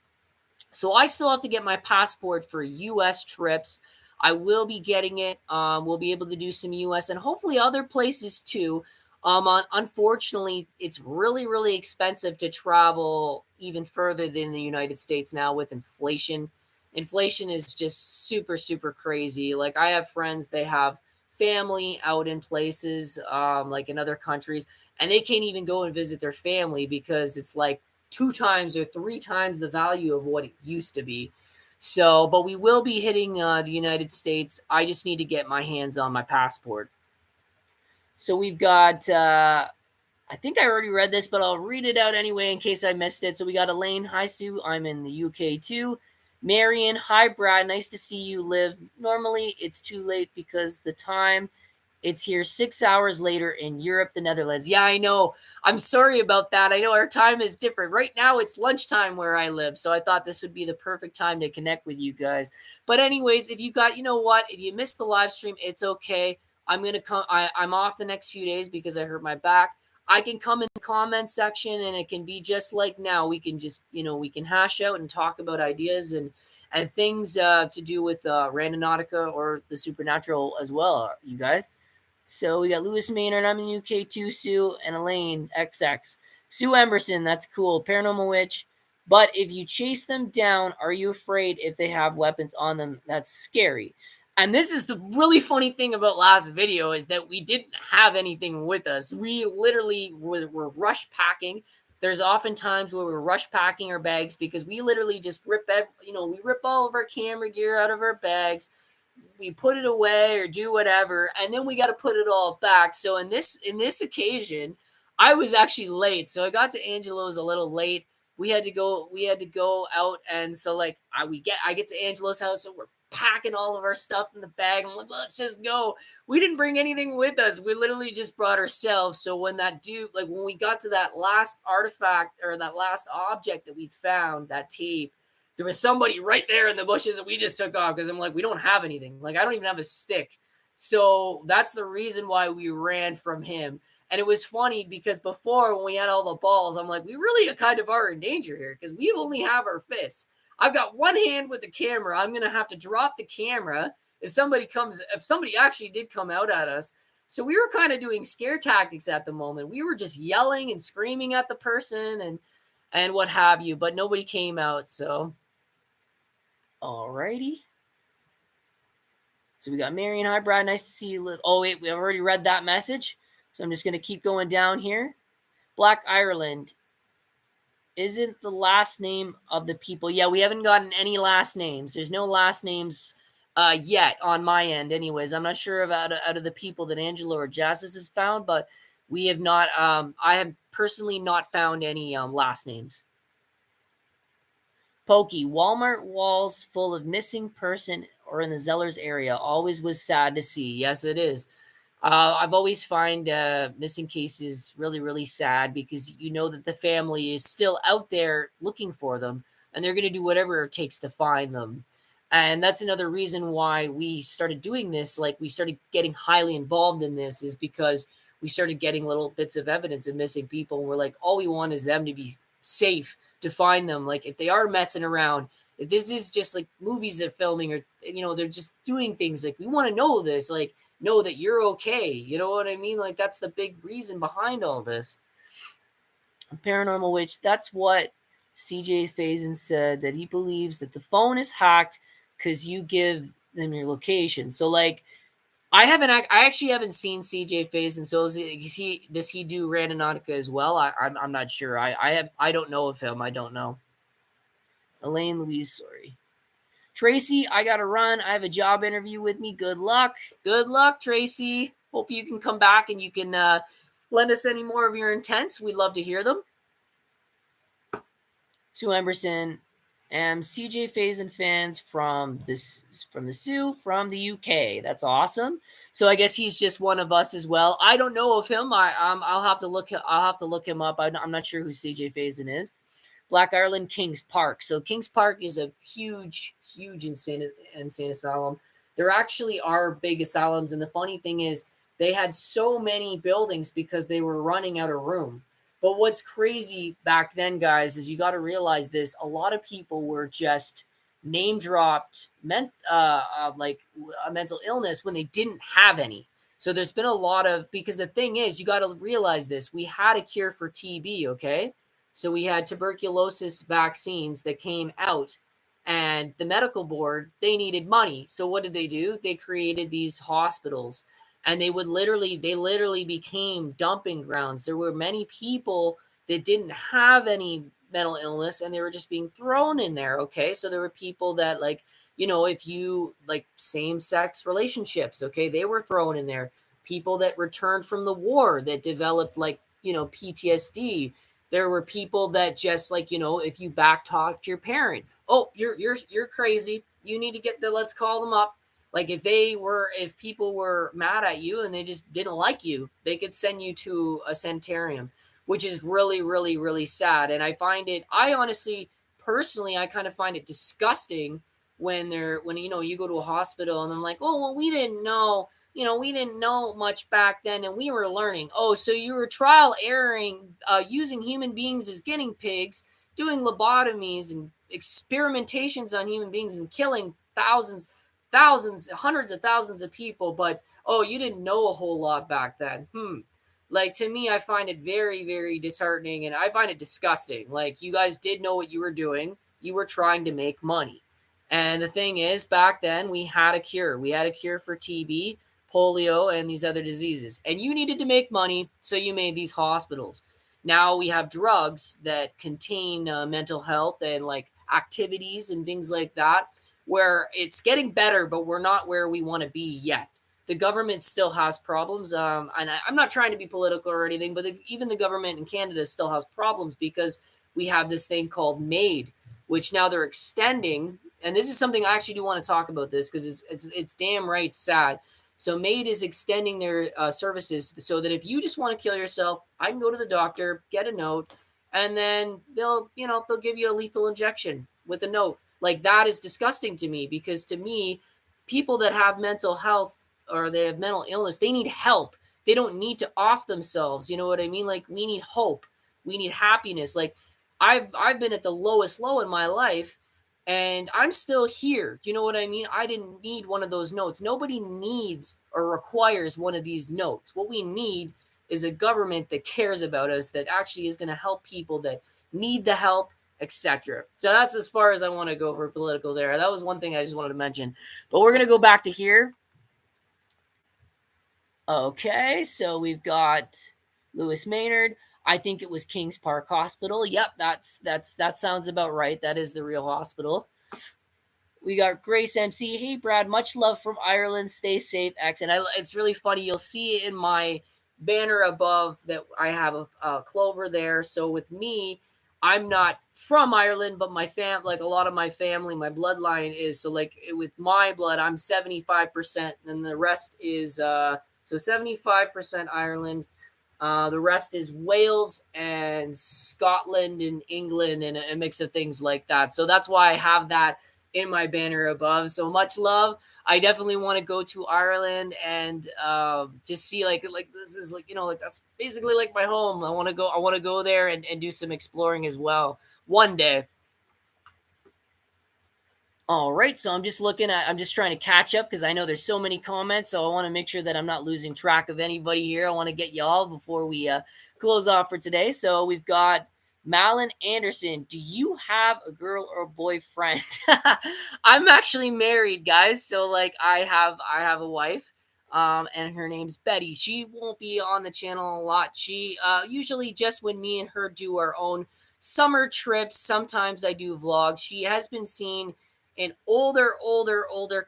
So I still have to get my passport for US trips. I will be getting it. We'll be able to do some US and hopefully other places too. Unfortunately, it's really, really expensive to travel even further than the United States now with inflation. Inflation is just super, super crazy. Like I have friends, they have family out in places, like in other countries, and they can't even go and visit their family because it's like 2 times or 3 times the value of what it used to be. So, but we will be hitting the United States. I just need to get my hands on my passport. So we've got, I think I already read this, but I'll read it out anyway in case I missed it. So we got Elaine. Hi, Sue. I'm in the UK too. Marion. Hi, Brad. Nice to see you live. Normally, it's too late because the time it's here 6 hours later in Europe, the Netherlands. Yeah, I know. I'm sorry about that. I know our time is different. Right now, it's lunchtime where I live. So I thought this would be the perfect time to connect with you guys. But, anyways, if you got, you know what? If you missed the live stream, it's okay. I'm going to come. I'm off the next few days because I hurt my back. I can come in the comment section and it can be just like now. We can just, we can hash out and talk about ideas and things to do with Randonautica or the supernatural as well, you guys. So we got Lewis Maynard, I'm in the UK too, Sue, and Elaine, XX. Sue Emerson, that's cool. Paranormal Witch. But if you chase them down, are you afraid if they have weapons on them? That's scary. And this is the really funny thing about last video is that we didn't have anything with us. We literally were rush packing. There's often times where we're rush packing our bags because we literally just rip all of our camera gear out of our bags, we put it away or do whatever, and then we got to put it all back. So in this occasion, I was actually late, so I got to Angelo's a little late. We had to go out, and so like I get to Angelo's house, so we're packing all of our stuff in the bag. I'm like, let's just go. We didn't bring anything with us. We literally just brought ourselves. So when when we got to that last artifact or that last object that we'd found, that tape, there was somebody right there in the bushes and we just took off because I'm like, we don't have anything. Like, I don't even have a stick. So that's the reason why we ran from him. And it was funny because before, when we had all the balls, I'm like, we really kind of are in danger here because we only have our fists. I've got one hand with the camera. I'm going to have to drop the camera if somebody actually did come out at us. So we were kind of doing scare tactics at the moment. We were just yelling and screaming at the person and what have you, but nobody came out. So alrighty. So we got Marion. Hi, Brad. Nice to see you. Oh, wait, we already read that message. So I'm just going to keep going down here. Black Ireland isn't the last name of the people. Yeah, we haven't gotten any last names. There's no last names yet on my end. Anyways, I'm not sure about out of the people that Angelo or Justice has found, but we have not. I have personally not found any last names. Pokey, Walmart walls full of missing person or in the Zellers area. Always was sad to see. Yes, it is. I've always find missing cases really, really sad because you know that the family is still out there looking for them and they're going to do whatever it takes to find them. And that's another reason why we started doing this. Like we started getting highly involved in this is because we started getting little bits of evidence of missing people. And we're like, all we want is them to be safe, to find them. Like if they are messing around, if this is just like movies they're filming or, they're just doing things, like we want to know this, like know that you're okay. You know what I mean? Like that's the big reason behind all this. A paranormal witch. That's what CJ Faison said, that he believes that the phone is hacked because you give them your location. So like I actually haven't seen CJ Faison. So does he do Randonautica as well? I'm not sure. I don't know of him. I don't know. Elaine Louise, sorry. Tracy, I gotta run. I have a job interview with me. Good luck. Good luck, Tracy. Hope you can come back and you can lend us any more of your intents. We'd love to hear them. Sue Emerson, CJ Faison fans from the Sue from the UK. That's awesome. So I guess he's just one of us as well. I don't know of him. I'll have to look him up. I'm not sure who CJ Faison is. Black Ireland Kings Park. So Kings Park is a huge insane asylum. There actually are big asylums, and the funny thing is they had so many buildings because they were running out of room. But what's crazy back then, guys, is you got to realize this: a lot of people were just name dropped, like a mental illness when they didn't have any. So there's been a lot of, because the thing is, you got to realize this: we had a cure for TB, okay? So we had tuberculosis vaccines that came out, and the medical board, they needed money. So what did they do? They created these hospitals, and they literally became dumping grounds. There were many people that didn't have any mental illness, and they were just being thrown in there. Okay. So there were people that, like, if you like same sex relationships, okay, they were thrown in there. People that returned from the war that developed, like, PTSD. There were people that just, like, if you back talked your parent, oh, you're crazy. You need to let's call them up. Like, if people were mad at you and they just didn't like you, they could send you to a sanitarium, which is really, really, really sad. And I honestly, personally, I kind of find it disgusting when you go to a hospital and I'm like, oh, well, we didn't know much back then and we were learning. Oh, so you were trial erroring, using human beings as guinea pigs, doing lobotomies and experimentations on human beings and killing hundreds of thousands of people. But, oh, you didn't know a whole lot back then. Like, to me, I find it very, very disheartening, and I find it disgusting. Like, you guys did know what you were doing. You were trying to make money. And the thing is, back then, we had a cure. We had a cure for TB, polio, and these other diseases. And you needed to make money, so you made these hospitals. Now we have drugs that contain mental health and, like, activities and things like that, where it's getting better, but we're not where we want to be yet. The government still has problems. And I'm not trying to be political or anything, but even the government in Canada still has problems because we have this thing called MAID, which now they're extending. And this is something I actually do want to talk about this because it's damn right sad. So MAID is extending their services so that if you just want to kill yourself, I can go to the doctor, get a note, and then they'll give you a lethal injection with a note. Like, that is disgusting to me because, to me, people that have mental health or they have mental illness, they need help. They don't need to off themselves. You know what I mean? Like, we need hope. We need happiness. Like, I've been at the lowest low in my life and I'm still here. Do you know what I mean? I didn't need one of those notes. Nobody needs or requires one of these notes. What we need is a government that cares about us, that actually is going to help people that need the help, etc. So that's as far as I want to go for political there. That was one thing I just wanted to mention. But we're going to go back to here. Okay, so we've got Lewis Maynard. I think it was Kings Park Hospital. Yep, that sounds about right. That is the real hospital. We got Grace MC. Hey, Brad, much love from Ireland. Stay safe, X. And it's really funny. You'll see in my banner above that I have a clover there. So with me, I'm not from Ireland, but like a lot of my family, my bloodline is. So like with my blood, I'm 75%, and the rest is so 75% Ireland. The rest is Wales and Scotland and England and a mix of things like that. So that's why I have that in my banner above. So much love. I definitely want to go to Ireland and just see like this is like like that's basically like my home. I want to go there and do some exploring as well one day. All right, so I'm just trying to catch up because I know there's so many comments, so I want to make sure that I'm not losing track of anybody here. I want to get y'all before we close off for today. So we've got Malin Anderson. Do you have a girl or boyfriend? I'm actually married, guys. So like I have a wife, and her name's Betty. She won't be on the channel a lot. She usually just when me and her do our own summer trips. Sometimes I do vlogs. She has been seen in older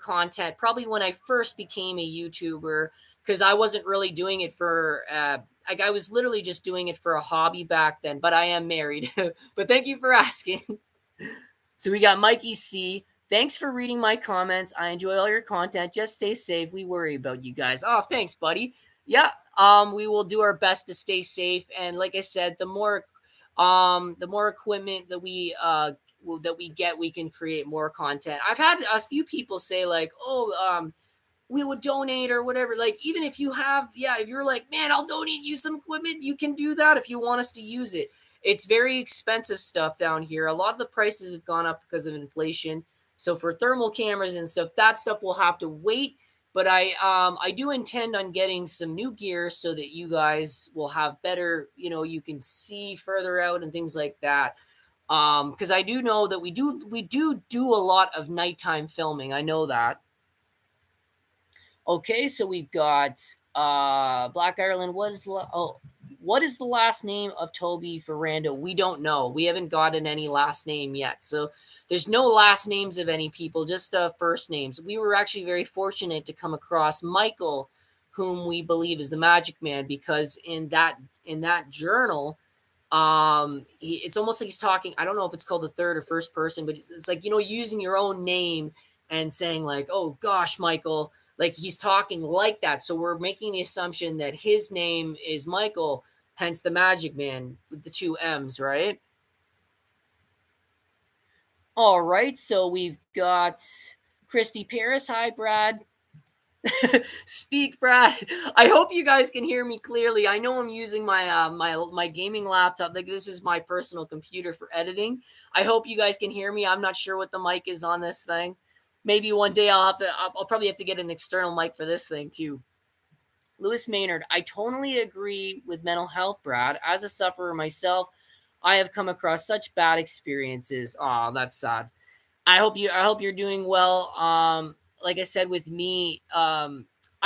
content, probably when I first became a YouTuber, because I wasn't really doing it for like I was literally just doing it for a hobby back then, but I am married. But thank you for asking. So we got Mikey C. Thanks for reading my comments. I enjoy all your content. Just stay safe. We worry about you guys. Oh, thanks, buddy. Yeah, we will do our best to stay safe. And like I said, the more equipment that we get, we can create more content. I've had a few people say like, "Oh, we would donate or whatever." Like, even if you have, yeah, if you're like, man, I'll donate you some equipment, you can do that if you want us to use it. It's very expensive stuff down here. A lot of the prices have gone up because of inflation. So for thermal cameras and stuff, that stuff will have to wait. But I do intend on getting some new gear so that you guys will have better, you can see further out and things like that. Because I do know that we do a lot of nighttime filming. I know that. Okay, so we've got Black Ireland. What is the last name of Toby for Rando? We don't know. We haven't gotten any last name yet. So there's no last names of any people, just first names. We were actually very fortunate to come across Michael, whom we believe is the Magic Man, because in that journal, it's almost like he's talking. I don't know if it's called the third or first person, but it's like, using your own name and saying like, oh gosh, Michael, like he's talking like that. So we're making the assumption that his name is Michael, hence the Magic Man with the two M's, right? All right, so we've got Christy Paris. Hi, Brad. Speak, Brad. I hope you guys can hear me clearly. I know I'm using my gaming laptop. Like, this is my personal computer for editing. I hope you guys can hear me. I'm not sure what the mic is on this thing. Maybe one day I'll probably have to get an external mic for this thing too. Lewis Maynard, I totally agree with mental health, Brad. As a sufferer myself, I have come across such bad experiences. Oh, that's sad. I hope you're doing well. Like I said, with me, I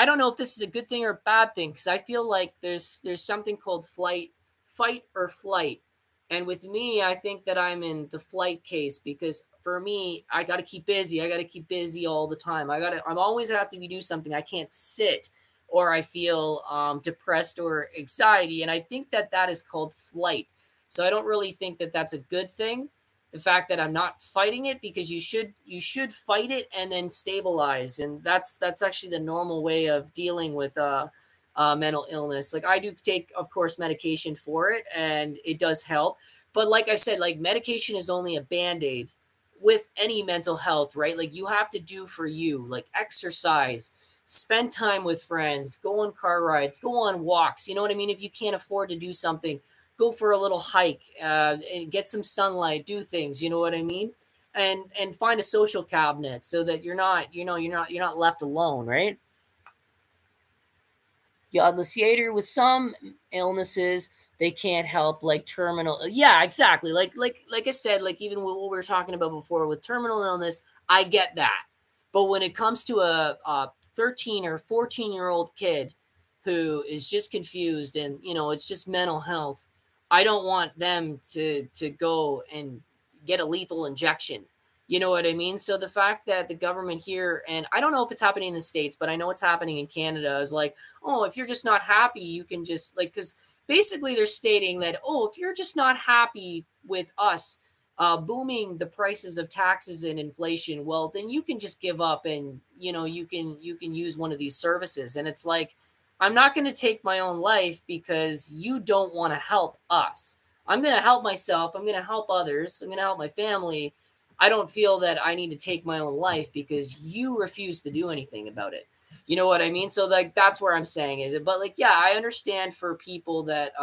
don't know if this is a good thing or a bad thing, because I feel like there's something called fight or flight. And with me, I think that I'm in the flight case, because for me, I got to keep busy. I got to keep busy all the time. I'm always have to be do something. I can't sit, or I feel depressed or anxiety. And I think that that is called flight. So I don't really think that that's a good thing, the fact that I'm not fighting it, because you should fight it and then stabilize, and that's actually the normal way of dealing with mental illness. Like, I do take, of course, medication for it, and it does help. But like I said, like, medication is only a band-aid with any mental health, right? Like, you have to do for you, like exercise, spend time with friends, go on car rides, go on walks. You know what I mean? If you can't afford to do something, go for a little hike, and get some sunlight, do things, you know what I mean? And find a social cabinet so that you're not left alone, right? Godless theater, with some illnesses they can't help, like terminal. Yeah, exactly. Like I said, like even what we were talking about before with terminal illness, I get that. But when it comes to a 13 or 14-year-old kid who is just confused, and it's just mental health, I don't want them to go and get a lethal injection. You know what I mean? So the fact that the government here, and I don't know if it's happening in the States, but I know it's happening in Canada, is like, oh, if you're just not happy, you can just, like, because basically they're stating that, oh, if you're just not happy with us booming the prices of taxes and inflation, well, then you can just give up, and you can use one of these services. And it's like, I'm not going to take my own life because you don't want to help us. I'm going to help myself. I'm going to help others. I'm going to help my family. I don't feel that I need to take my own life because you refuse to do anything about it. You know what I mean? So like, that's where I'm saying is it. But like, yeah, I understand for people that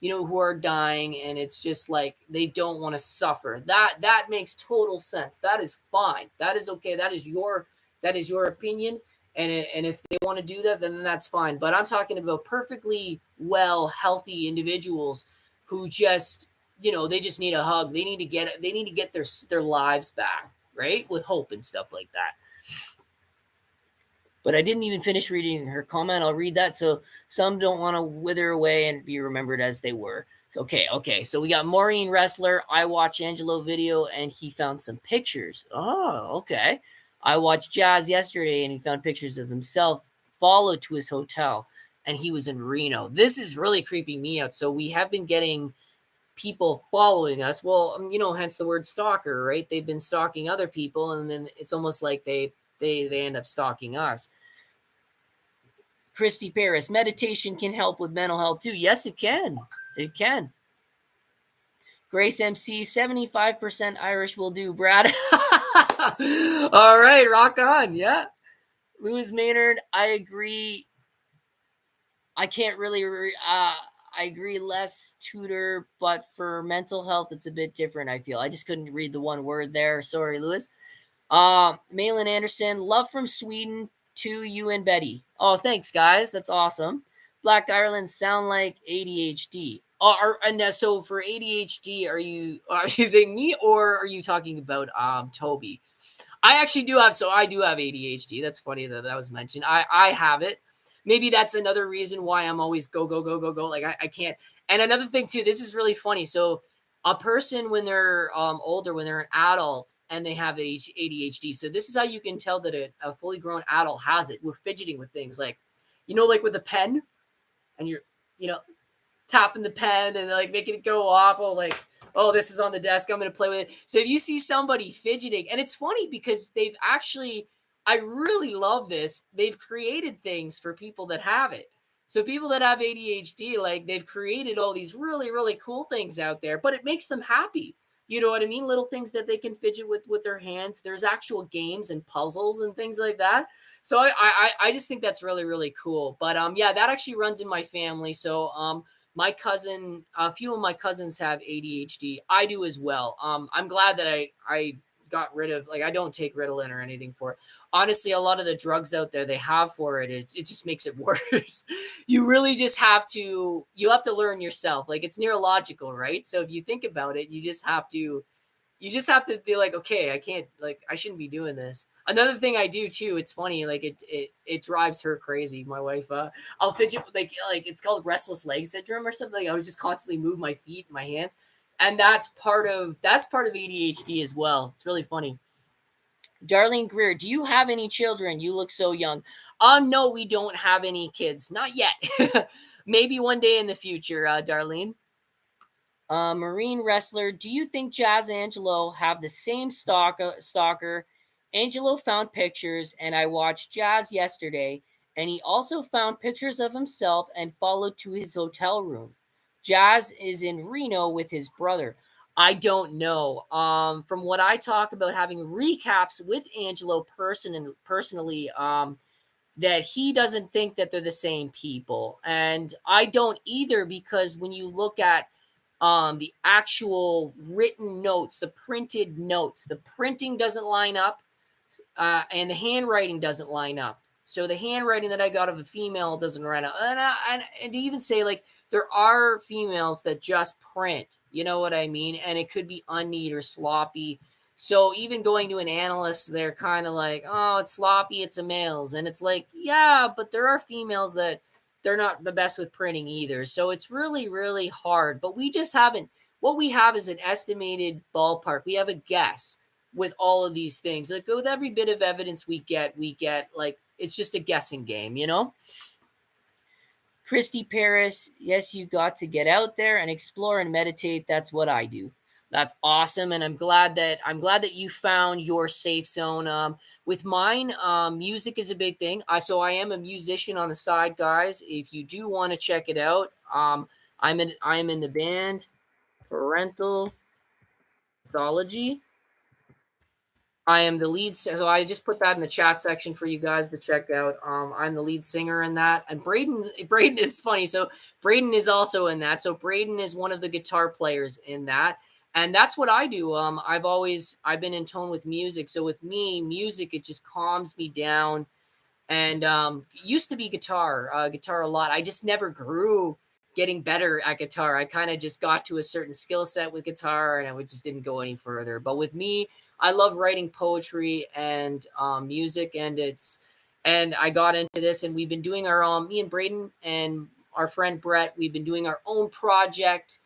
who are dying, and it's just like they don't want to suffer. That makes total sense. That is fine. That is okay. That is your opinion. And if they want to do that, then that's fine. But I'm talking about perfectly well, healthy individuals who just, they just need a hug. They need to get their lives back, right? With hope and stuff like that. But I didn't even finish reading her comment. I'll read that. So some don't want to wither away and be remembered as they were. So, okay. So we got Maureen Wrestler. I watched Angelo video and he found some pictures. Oh, okay. I watched Jazz yesterday and he found pictures of himself followed to his hotel and he was in Reno. This is really creeping me out. So we have been getting people following us. Well, hence the word stalker, right? They've been stalking other people and then it's almost like they end up stalking us. Christy Paris, meditation can help with mental health too. Yes, it can. It can. Grace MC, 75% Irish will do, Brad. All right, rock on. Yeah. Lewis Maynard, I agree. I can't really, I agree less tutor, but for mental health, it's a bit different, I feel. I just couldn't read the one word there. Sorry, Lewis. Malin Anderson, love from Sweden to you and Betty. Oh, thanks, guys. That's awesome. Black Ireland sound like ADHD. So for ADHD, are you saying me or are you talking about Toby? I do have ADHD. That's funny that was mentioned. I have it. Maybe that's another reason why I'm always go go go go go. Like I can't. And another thing too, this is really funny. So a person when they're older, when they're an adult and they have ADHD. So this is how you can tell that a fully grown adult has it. We're fidgeting with things like, like with a pen, and you're, you know, tapping the pen and like making it go off. Oh, like, oh, this is on the desk. I'm going to play with it. So if you see somebody fidgeting, and it's funny because I really love this. They've created things for people that have it. So people that have ADHD, like they've created all these really, really cool things out there, but it makes them happy. You know what I mean? Little things that they can fidget with their hands. There's actual games and puzzles and things like that. So I just think that's really, really cool. But yeah, that actually runs in my family. So my cousin, a few of my cousins have ADHD. I do as well. I'm glad that I got rid of, like, I don't take Ritalin or anything for it. Honestly, a lot of the drugs out there they have for it just makes it worse. You really just you have to learn yourself. Like it's neurological, right? So if you think about it, you just have to be like, okay, I can't, like, I shouldn't be doing this. Another thing I do too, it's funny, like it drives her crazy. My wife, I'll fidget like it's called restless leg syndrome or something. Like, I would just constantly move my feet, my hands, and that's part of ADHD as well. It's really funny. Darlene Greer, do you have any children? You look so young. No, we don't have any kids, not yet. Maybe one day in the future, Darlene. Marine Wrestler, do you think Jazz Angelo have the same stalker? Angelo found pictures, and I watched Jazz yesterday, and he also found pictures of himself and followed to his hotel room. Jazz is in Reno with his brother. I don't know. From what I talk about having recaps with Angelo personally, that he doesn't think that they're the same people, and I don't either because when you look at the actual written notes, the printed notes, the printing doesn't line up, and the handwriting doesn't line up. So the handwriting that I got of a female doesn't line up. And to even say, like, there are females that just print, you know what I mean? And it could be unneat or sloppy. So even going to an analyst, they're kind of like, oh, it's sloppy, it's a male's. And it's like, yeah, but there are females that they're not the best with printing either. So it's really, really hard. But we just haven't, what we have is an estimated ballpark. We have a guess with all of these things. Like with every bit of evidence we get like, it's just a guessing game, you know? Christy Paris, yes, you got to get out there and explore and meditate. That's what I do. That's awesome, and I'm glad that you found your safe zone. With mine, music is a big thing. I am a musician on the side, guys. If you do want to check it out, I'm in the band Parental Pathology. I am the lead. So I just put that in the chat section for you guys to check out. I'm the lead singer in that, and Braden is funny. So Braden is also in that. So Braden is one of the guitar players in that, and that's what I do. I've been in tone with music. So with me, music, it just calms me down. And used to be guitar a lot. I just never grew getting better at guitar. I kind of just got to a certain skill set with guitar, and just didn't go any further. But with me, I love writing poetry and music, and I got into this, and we've been doing our me and Braden and our friend Brett, we've been doing our own project.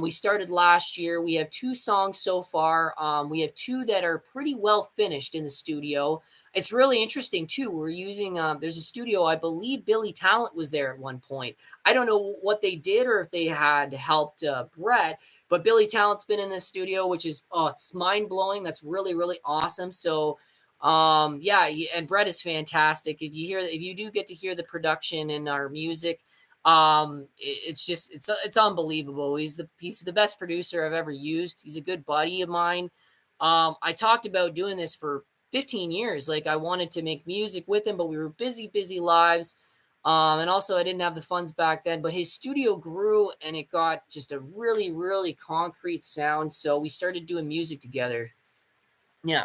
We started last year. We have 2 songs so far. We have 2 that are pretty well finished in the studio. It's really interesting too. We're using there's a studio, I believe Billy Talent was there at one point. I don't know what they did or if they had helped Brett, but Billy Talent's been in this studio, which is it's mind blowing. That's really really awesome. So yeah, and Brett is fantastic. If you do get to hear the production and our music, it's just it's unbelievable. He's the best producer I've ever used. He's a good buddy of mine. I talked about doing this for 15 years. Like I wanted to make music with him, but we were busy lives. And also I didn't have the funds back then, but his studio grew and it got just a really, really concrete sound. So we started doing music together. Yeah.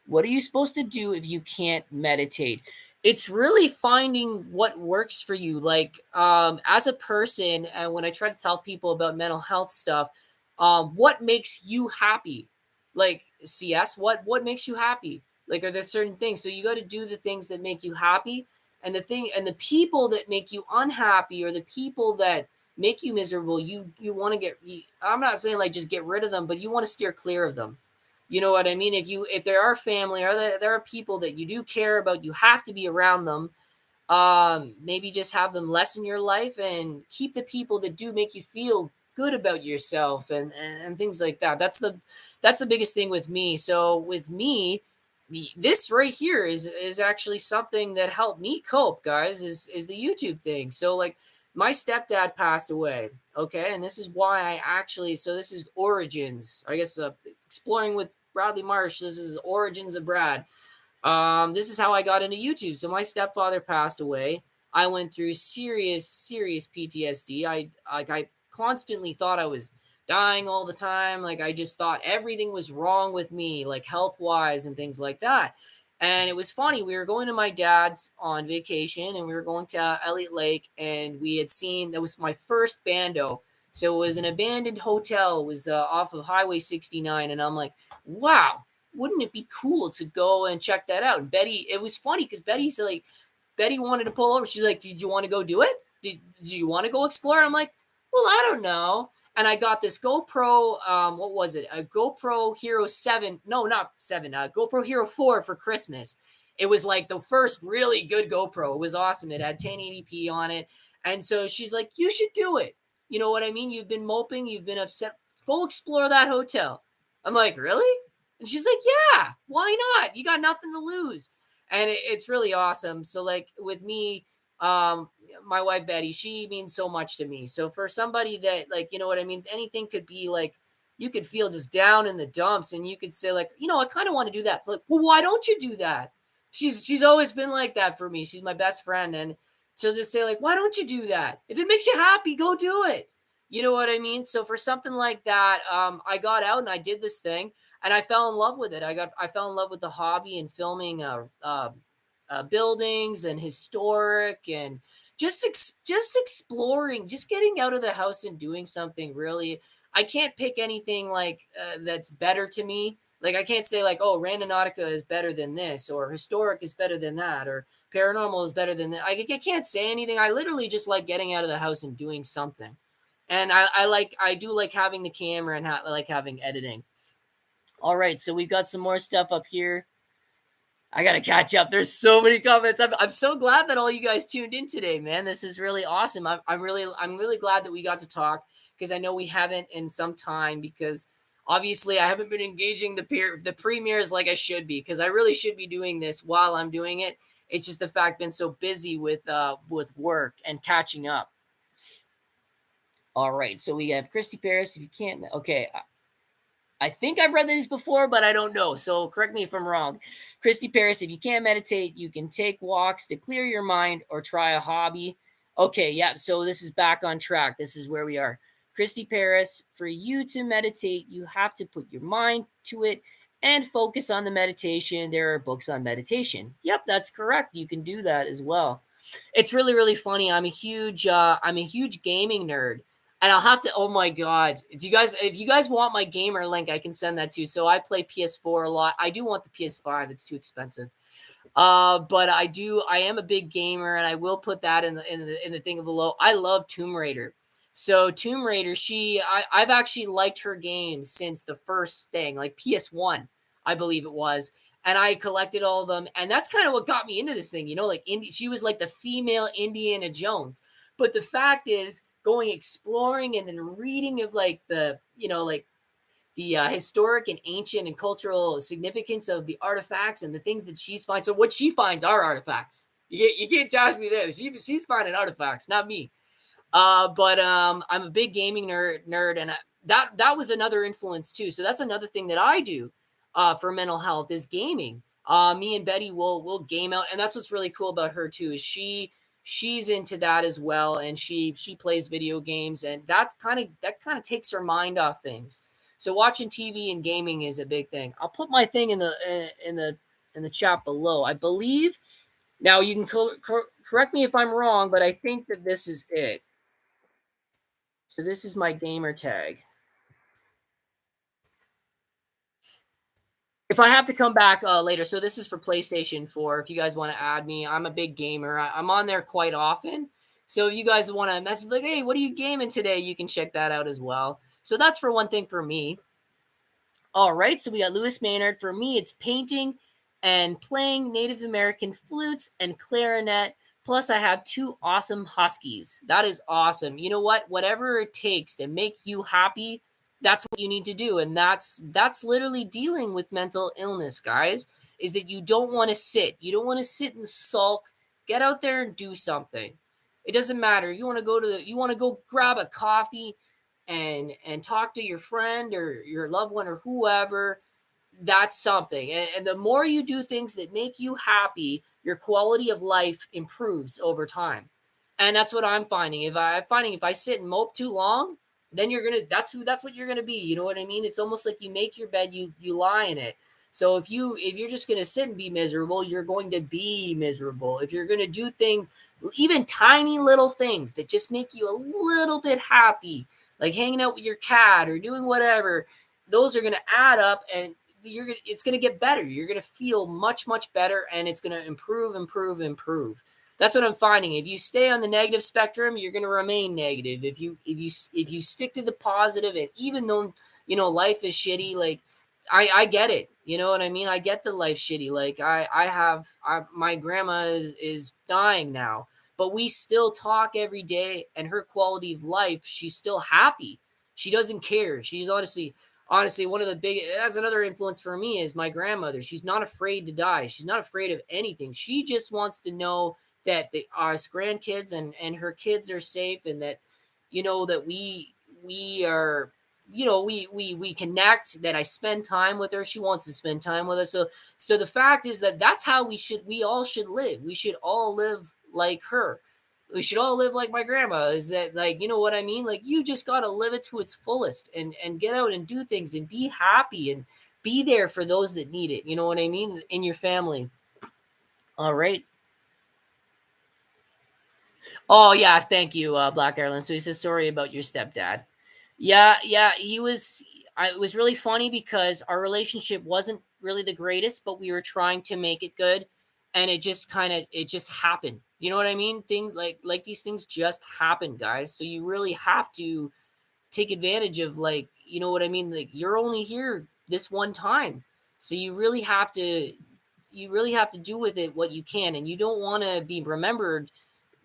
What are you supposed to do if you can't meditate? It's really finding what works for you. Like as a person, and when I try to tell people about mental health stuff, what makes you happy? Like CS, what makes you happy? Like are there certain things? So you got to do the things that make you happy, and the people that make you unhappy or the people that make you miserable, you want to I'm not saying like just get rid of them, but you want to steer clear of them. You know what I mean? If there are family or there are people that you do care about, you have to be around them. Maybe just have them less in your life and keep the people that do make you feel good about yourself and things like that. That's the biggest thing with me. So with me, this right here is actually something that helped me cope, guys, is the YouTube thing. So like my stepdad passed away. Okay, and this is why I actually, so this is origins, I guess, exploring with Bradley Marsh. This is origins of Brad. This is how I got into YouTube. So my stepfather passed away. I went through serious PTSD. I constantly thought I was dying all the time. Like I just thought everything was wrong with me, like health wise and things like that. And it was funny. We were going to my dad's on vacation, and we were going to Elliott Lake, and we had seen that was my first bando. So it was an abandoned hotel. It was off of Highway 69, and I'm like, wow, wouldn't it be cool to go and check that out? And Betty, it was funny because Betty wanted to pull over. She's like, did you want to go do it? Did you want to go explore? I'm like, well, I don't know. And I got this GoPro, what was it? A GoPro Hero 7. No, not 7. GoPro Hero 4 for Christmas. It was like the first really good GoPro. It was awesome. It had 1080p on it. And so she's like, you should do it. You know what I mean? You've been moping. You've been upset. Go explore that hotel. I'm like, really? And she's like, yeah, why not? You got nothing to lose. And it's really awesome. So like with me, my wife Betty, she means so much to me. So for somebody that like, you know what I mean, anything could be like, you could feel just down in the dumps, and you could say like, you know, I kind of want to do that. Like, well, why don't you do that? She's always been like that for me. She's my best friend, and she'll just say like, why don't you do that? If it makes you happy, go do it. You know what I mean? So for something like that, I got out and I did this thing, and I fell in love with it. I fell in love with the hobby and filming buildings and historic and just exploring, just getting out of the house and doing something really. I can't pick anything like that's better to me. Like I can't say like, oh, Randonautica is better than this, or historic is better than that, or paranormal is better than that. I can't say anything. I literally just like getting out of the house and doing something. And I do like having the camera and I like having editing. All right, so we've got some more stuff up here. I gotta catch up. There's so many comments. I'm so glad that all you guys tuned in today, man. This is really awesome. I'm really glad that we got to talk, because I know we haven't in some time, because obviously I haven't been engaging the premieres like I should be, because I really should be doing this while I'm doing it. It's just the fact been so busy with work and catching up. All right, so we have Christy Paris. If you can't, okay. I think I've read these before, but I don't know. So correct me if I'm wrong. Christy Paris, if you can't meditate, you can take walks to clear your mind or try a hobby. Okay, yeah. So this is back on track. This is where we are. Christy Paris, for you to meditate, you have to put your mind to it and focus on the meditation. There are books on meditation. Yep, that's correct. You can do that as well. It's really, really funny. I'm a huge gaming nerd. And I'll have to. Oh my god! Do you guys? If you guys want my gamer link, I can send that to you. So I play PS4 a lot. I do want the PS5. It's too expensive. But I do. I am a big gamer, and I will put that in the thing below. I love Tomb Raider. So Tomb Raider, I've actually liked her games since the first thing, like PS1, I believe it was, and I collected all of them, and that's kind of what got me into this thing. Like she was like the female Indiana Jones. But the fact is, going exploring and then reading of like like the historic and ancient and cultural significance of the artifacts and the things that she's finding. So what she finds are artifacts. You can't judge me there. She's finding artifacts, not me. But I'm a big gaming nerd, and that was another influence too. So that's another thing that I do for mental health is gaming. Me and Betty will game out, and that's what's really cool about her too. Is she's into that as well, and she plays video games, and that kind of takes her mind off things. So watching TV and gaming is a big thing. I'll put my thing in the chat below. I believe now you can correct me if I'm wrong, but I think that this is it. So this is my gamer tag. If I have to come back later, so this is for PlayStation 4. If you guys want to add me, I'm a big gamer. I'm on there quite often. So if you guys want to message like, hey, what are you gaming today? You can check that out as well. So that's for one thing for me. All right, so we got Lewis Maynard. For me, it's painting and playing Native American flutes and clarinet. Plus, I have two awesome huskies. That is awesome. You know what? Whatever it takes to make you happy, that's what you need to do. And that's literally dealing with mental illness, guys. Is that you don't want to sit. You don't want to sit and sulk. Get out there and do something. It doesn't matter. You want to go grab a coffee and talk to your friend or your loved one or whoever. That's something. And the more you do things that make you happy, your quality of life improves over time. And that's what I'm finding. If I sit and mope too long, then that's what you're gonna be. You know what I mean? It's almost like you make your bed, you lie in it. So if you're just gonna sit and be miserable, you're going to be miserable. If you're gonna do things, even tiny little things that just make you a little bit happy, like hanging out with your cat or doing whatever, those are gonna add up, and it's going to get better. You're going to feel much, much better, and it's going to improve. That's what I'm finding. If you stay on the negative spectrum, you're going to remain negative. If you stick to the positive, and even though life is shitty, like I get it. You know what I mean? I get the life shitty. Like my grandma is dying now, but we still talk every day, and her quality of life, she's still happy. She doesn't care. She's honestly, one of the big, that's another influence for me is my grandmother. She's not afraid to die. She's not afraid of anything. She just wants to know that us grandkids and her kids are safe, and that, that we are, we connect, that I spend time with her. She wants to spend time with us. So the fact is that that's how we all should live. We should all live like her. We should all live like my grandma. Is that, like, you know what I mean? Like, you just got to live it to its fullest, and get out and do things and be happy and be there for those that need it. You know what I mean? In your family. All right. Oh yeah, thank you, Black Ireland. So he says sorry about your stepdad. Yeah, he was. It was really funny because our relationship wasn't really the greatest, but we were trying to make it good, and it just happened. You know what I mean? Things like these things just happen, guys. So you really have to take advantage of, like, you know what I mean? Like, you're only here this one time, so you really have to do with it what you can, and you don't want to be remembered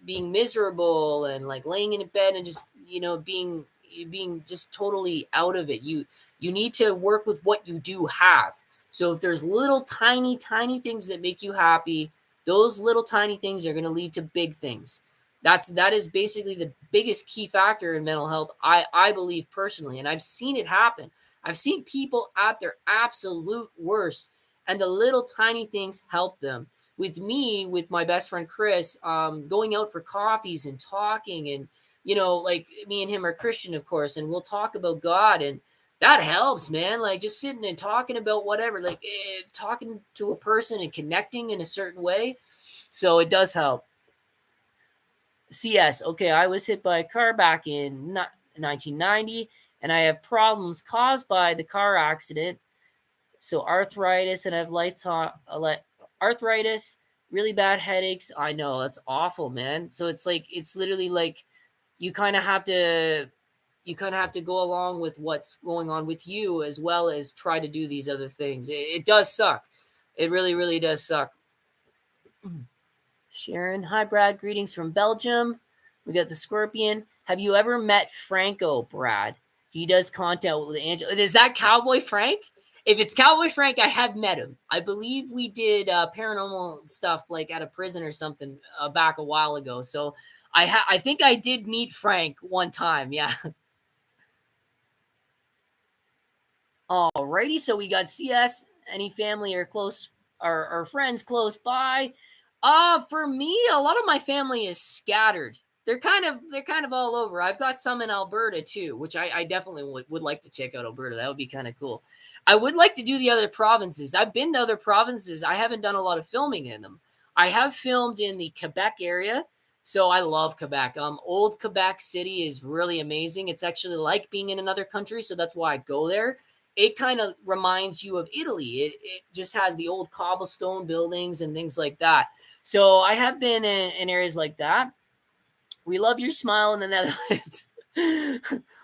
being miserable and like laying in a bed and just being just totally out of it. You need to work with what you do have. So if there's little tiny things that make you happy, those little tiny things are going to lead to big things. That is basically the biggest key factor in mental health, I believe personally, and I've seen it happen. I've seen people at their absolute worst, and the little tiny things help them. With me, with my best friend Chris, going out for coffees and talking, and like me and him are Christian, of course, and we'll talk about God, and that helps, man. Like just sitting and talking about whatever, like talking to a person and connecting in a certain way. So it does help. CS. Okay, I was hit by a car back in 1990, and I have problems caused by the car accident. So arthritis, and I have lifetime arthritis, really bad headaches. I know that's awful, man. So it's like it's literally like you kind of have to go along with what's going on with you as well as try to do these other things. It does suck. It really, really does suck. Sharon, hi Brad, greetings from Belgium. We got the Scorpion. Have you ever met Franco, Brad? He does content with Angela. Is that Cowboy Frank? If it's Cowboy Frank, I have met him. I believe we did paranormal stuff like at a prison or something back a while ago. So I think I did meet Frank one time. Yeah. Alrighty, so we got CS. Any family or close or friends close by? For me, a lot of my family is scattered. They're kind of all over. I've got some in Alberta too, which I definitely would like to check out Alberta. That would be kind of cool. I would like to do the other provinces. I've been to other provinces. I haven't done a lot of filming in them. I have filmed in the Quebec area, so I love Quebec. Old Quebec City is really amazing. It's actually like being in another country, so that's why I go there. It kind of reminds you of Italy. It just has the old cobblestone buildings and things like that. So I have been in areas like that. We love your smile in the Netherlands.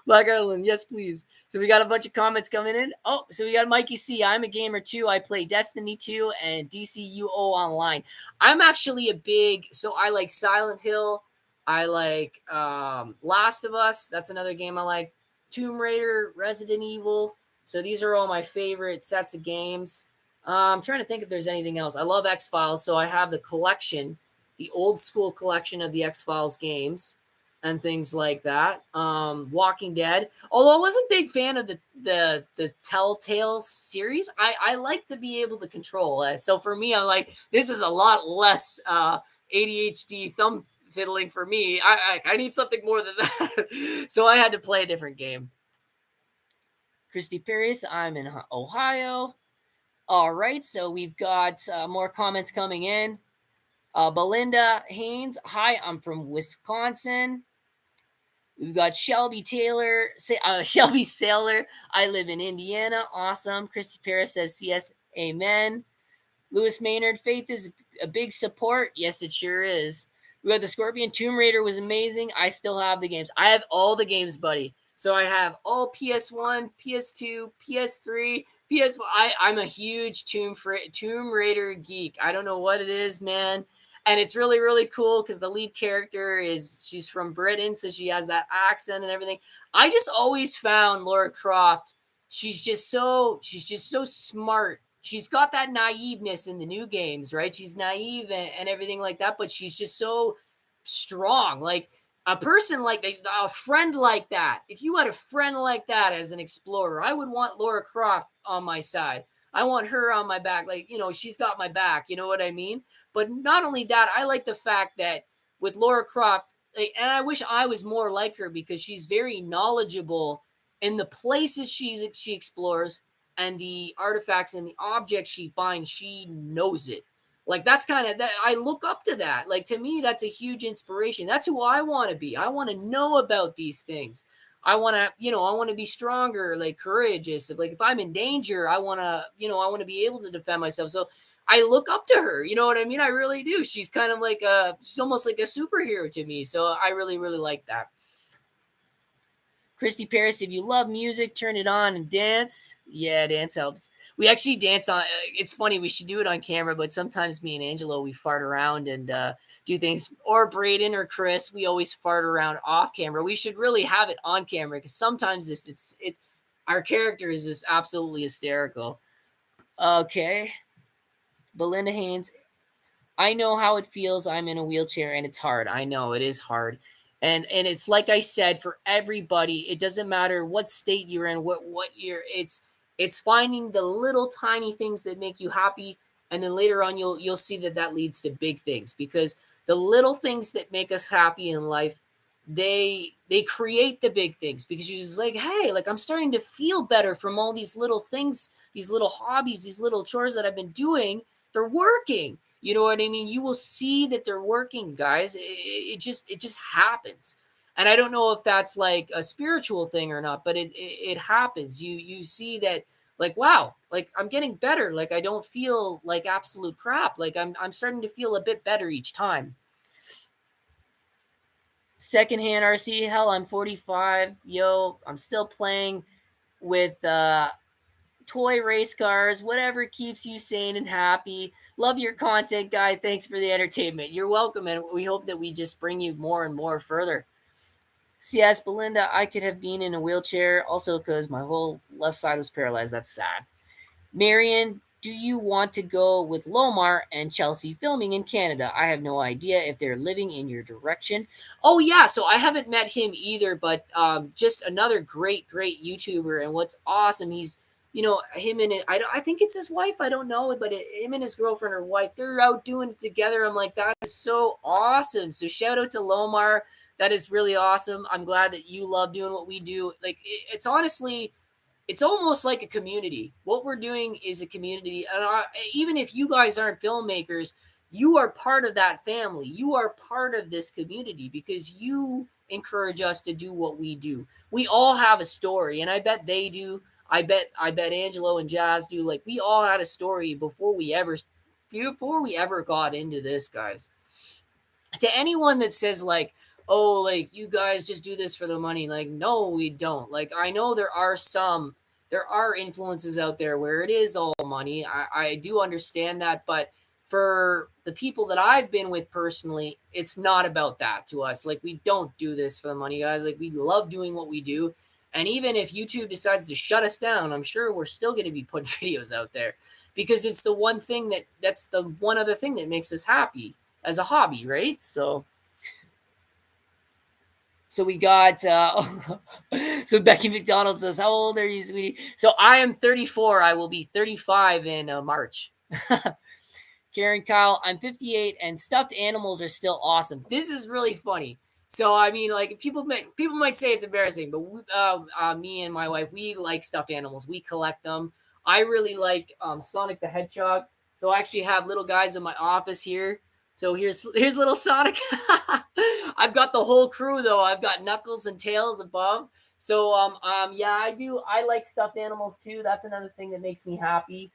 Black Ireland, yes, please. So we got a bunch of comments coming in. Oh, so we got Mikey C. I'm a gamer too. I play Destiny 2 and DCUO online. I'm actually a big, so I like Silent Hill. I like Last of Us. That's another game I like. Tomb Raider, Resident Evil. So these are all my favorite sets of games. I'm trying to think if there's anything else. I love X Files, so I have the collection, the old school collection of the X Files games and things like that. Walking Dead. Although I wasn't a big fan of the Telltale series, I like to be able to control it. So for me, I'm like, this is a lot less ADHD thumb fiddling for me. I need something more than that. So I had to play a different game. Christy Paris, I'm in Ohio. All right, so we've got more comments coming in. Belinda Haynes, hi, I'm from Wisconsin. We've got Shelby Taylor, Shelby Sailor. I live in Indiana. Awesome. Christy Paris says, "CS, amen." Lewis Maynard, faith is a big support. Yes, it sure is. We got the Scorpion. Tomb Raider was amazing. I still have the games. I have all the games, buddy. So I have all PS1, PS2, PS3, PS4. I'm a huge Tomb Raider geek. I don't know what it is, man. And it's really, really cool because the lead character she's from Britain, so she has that accent and everything. I just always found Laura Croft, she's just so smart. She's got that naiveness in the new games, right? She's naive and everything like that, but she's just so strong. Like a person like a friend like that. If you had a friend like that as an explorer, I would want Laura Croft on my side. I want her on my back. Like, she's got my back. You know what I mean? But not only that, I like the fact that with Laura Croft, and I wish I was more like her because she's very knowledgeable in the places she explores and the artifacts and the objects she finds. She knows it. Like that's kind of that. I look up to that. Like to me, that's a huge inspiration. That's who I want to be. I want to know about these things. I want to be stronger, like courageous. Like if I'm in danger, I want to be able to defend myself. So I look up to her. You know what I mean? I really do. She's kind of like she's almost like a superhero to me. So I really, really like that. Christy Paris, if you love music, turn it on and dance. Yeah, dance helps. We actually dance on. It's funny. We should do it on camera, but sometimes me and Angelo we fart around and do things. Or Braden or Chris, we always fart around off camera. We should really have it on camera because sometimes it's our character is just absolutely hysterical. Okay, Belinda Haynes. I know how it feels. I'm in a wheelchair and it's hard. I know it is hard. And it's like I said, for everybody, it doesn't matter what state you're in, what year. It's finding the little tiny things that make you happy, and then later on you'll see that that leads to big things, because the little things that make us happy in life, they create the big things, because you're just like, hey, like I'm starting to feel better from all these little things, these little hobbies, these little chores that I've been doing. They're working. You know what I mean? You will see that they're working, guys. It just happens. And I don't know if that's like a spiritual thing or not, but it happens. You see that, like, wow, like I'm getting better. Like I don't feel like absolute crap. Like I'm starting to feel a bit better each time. Secondhand RC, hell, I'm 45. Yo, I'm still playing with toy race cars, whatever keeps you sane and happy. Love your content, guy. Thanks for the entertainment. You're welcome, and we hope that we just bring you more and more further. CS Belinda, I could have been in a wheelchair also because my whole left side was paralyzed. That's sad. Marion, do you want to go with Lomar and Chelsea filming in Canada? I have no idea if they're living in your direction. Oh yeah, so I haven't met him either, but just another great YouTuber. And what's awesome, he's, him and I think it's his wife. I don't know, but him and his girlfriend or wife, they're out doing it together. I'm like, that is so awesome. So shout out to Lomar. That is really awesome. I'm glad that you love doing what we do. Like it's honestly, it's almost like a community. What we're doing is a community. And even if you guys aren't filmmakers, you are part of that family. You are part of this community because you encourage us to do what we do. We all have a story, and I bet they do. I bet Angelo and Jazz do. Like we all had a story before we ever got into this, guys. To anyone that says like, oh, like you guys just do this for the money, like no, we don't. Like I know there are influences out there where it is all money. I do understand that, but for the people that I've been with personally, it's not about that to us. Like we don't do this for the money, guys. Like we love doing what we do. And even if YouTube decides to shut us down, I'm sure we're still going to be putting videos out there because it's the one thing that's the one other thing that makes us happy as a hobby, right? So we got so Becky McDonald says, "How old are you, sweetie?" So I am 34. I will be 35 in March. Karen Kyle, I'm 58, and stuffed animals are still awesome. This is really funny. So I mean, like people might say it's embarrassing, but me and my wife, we like stuffed animals. We collect them. I really like Sonic the Hedgehog. So I actually have little guys in my office here. So here's little Sonic. I've got the whole crew though. I've got Knuckles and Tails above. So yeah, I do. I like stuffed animals too. That's another thing that makes me happy.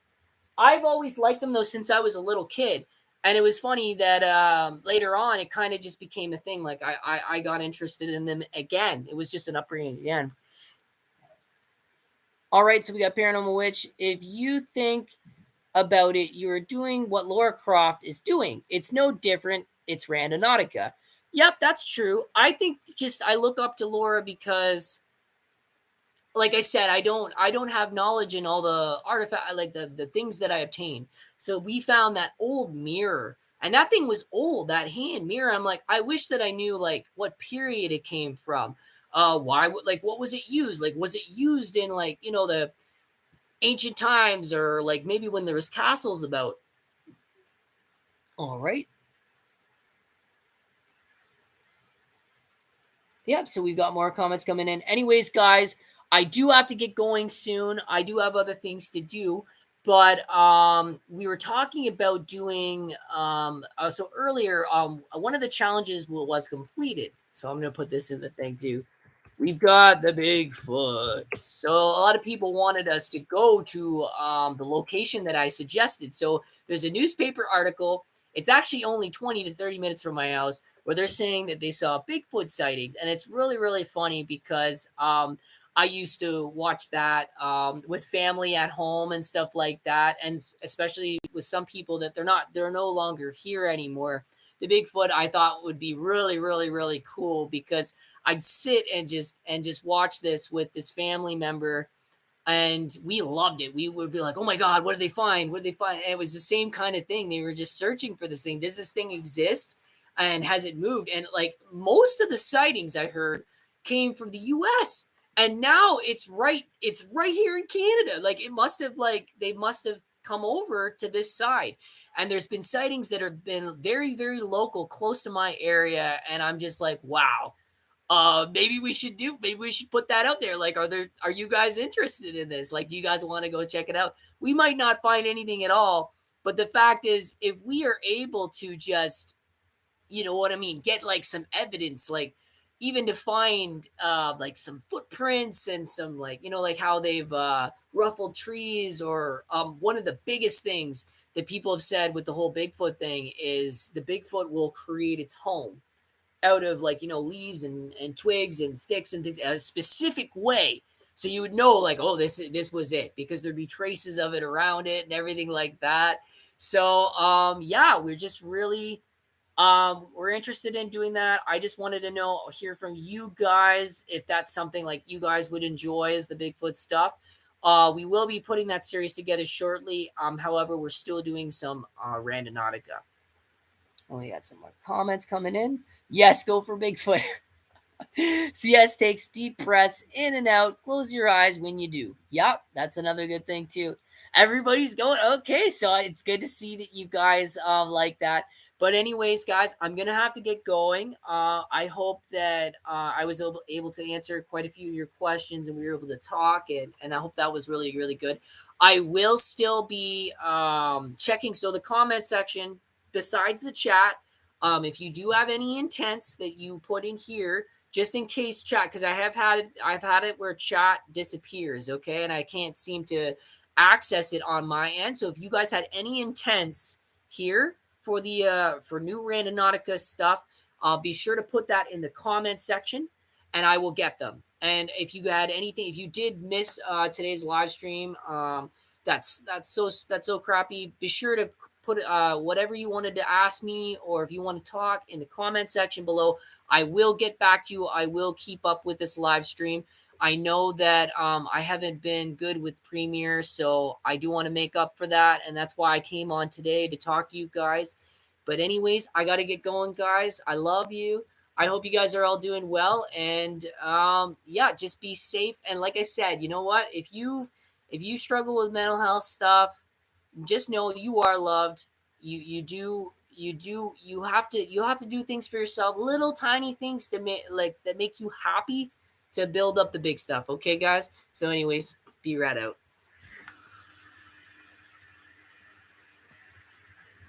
I've always liked them though since I was a little kid. And it was funny that later on it kind of just became a thing. Like I got interested in them again. It was just an upbringing again. All right, so we got Paranormal Witch. If you think about it, you're doing what Laura Croft is doing. It's no different. It's Randonautica. Yep, that's true. I think just I look up to Laura because like I said, I don't have knowledge in all the artifact like the things that I obtained. So we found that old mirror. And that thing was old, that hand mirror. I'm like, I wish that I knew like what period it came from. Why would like what was it used? Like was it used in like, the ancient times or like maybe when there was castles about? All right. Yep. So we've got more comments coming in. Anyways, guys, I do have to get going soon. I do have other things to do, but we were talking about doing so earlier. One of the challenges was completed. So I'm gonna put this in the thing too. We've got the Bigfoot. So a lot of people wanted us to go to the location that I suggested. So there's a newspaper article. It's actually only 20 to 30 minutes from my house where they're saying that they saw Bigfoot sightings. And it's really, really funny because I used to watch that with family at home and stuff like that. And especially with some people that they're no longer here anymore. The Bigfoot I thought would be really, really, really cool because I'd sit and just watch this with this family member, and we loved it. We would be like, "Oh my god, what did they find? What did they find?" And it was the same kind of thing. They were just searching for this thing. Does this thing exist? and has it moved? And like most of the sightings I heard came from the US. And now it's right here in Canada. Like it must have like they must have come over to this side. And there's been sightings that have been very, very local, close to my area. And I'm just like, wow, maybe we should put that out there. Like, are you guys interested in this? Like, do you guys want to go check it out? We might not find anything at all, but the fact is, if we are able to just, you know what I mean, get like some evidence, like even to find like some footprints and some like, you know, like how they've ruffled trees, or one of the biggest things that people have said with the whole Bigfoot thing is the Bigfoot will create its home out of like, you know, leaves and twigs and sticks and things a specific way, so you would know like, oh, this was it, because there'd be traces of it around it and everything like that. So yeah, we're just really we're interested in doing that. I just wanted to hear from you guys if that's something like you guys would enjoy as the Bigfoot stuff. We will be putting that series together shortly. However, we're still doing some Randonautica. Oh, we got some more comments coming in. Yes, go for Bigfoot. CS takes deep breaths in and out. Close your eyes when you do. Yep, that's another good thing too. Everybody's going okay, so it's good to see that you guys like that. But anyways, guys, I'm gonna have to get going. I hope that I was able to answer quite a few of your questions, and we were able to talk, and I hope that was really, really good. I will still be checking. So the comment section, besides the chat, if you do have any intents that you put in here, just in case chat, because I've had it where chat disappears, okay, and I can't seem to access it on my end. So if you guys had any intents here for the for new Randonautica stuff, be sure to put that in the comment section, and I will get them. And if you had anything, if you did miss today's live stream, that's so crappy. Be sure to put whatever you wanted to ask me, or if you want to talk, in the comment section below. I will get back to you. I will keep up with this live stream. I know that I haven't been good with Premiere, so I do want to make up for that, and that's why I came on today to talk to you guys. But anyways, I got to get going, guys. I love you. I hope you guys are all doing well, and yeah, just be safe. And like I said, you know what? If you struggle with mental health stuff, just know you are loved. You have to do things for yourself, little tiny things to make like that make you happy, to build up the big stuff. Okay, guys. So anyways, be right out.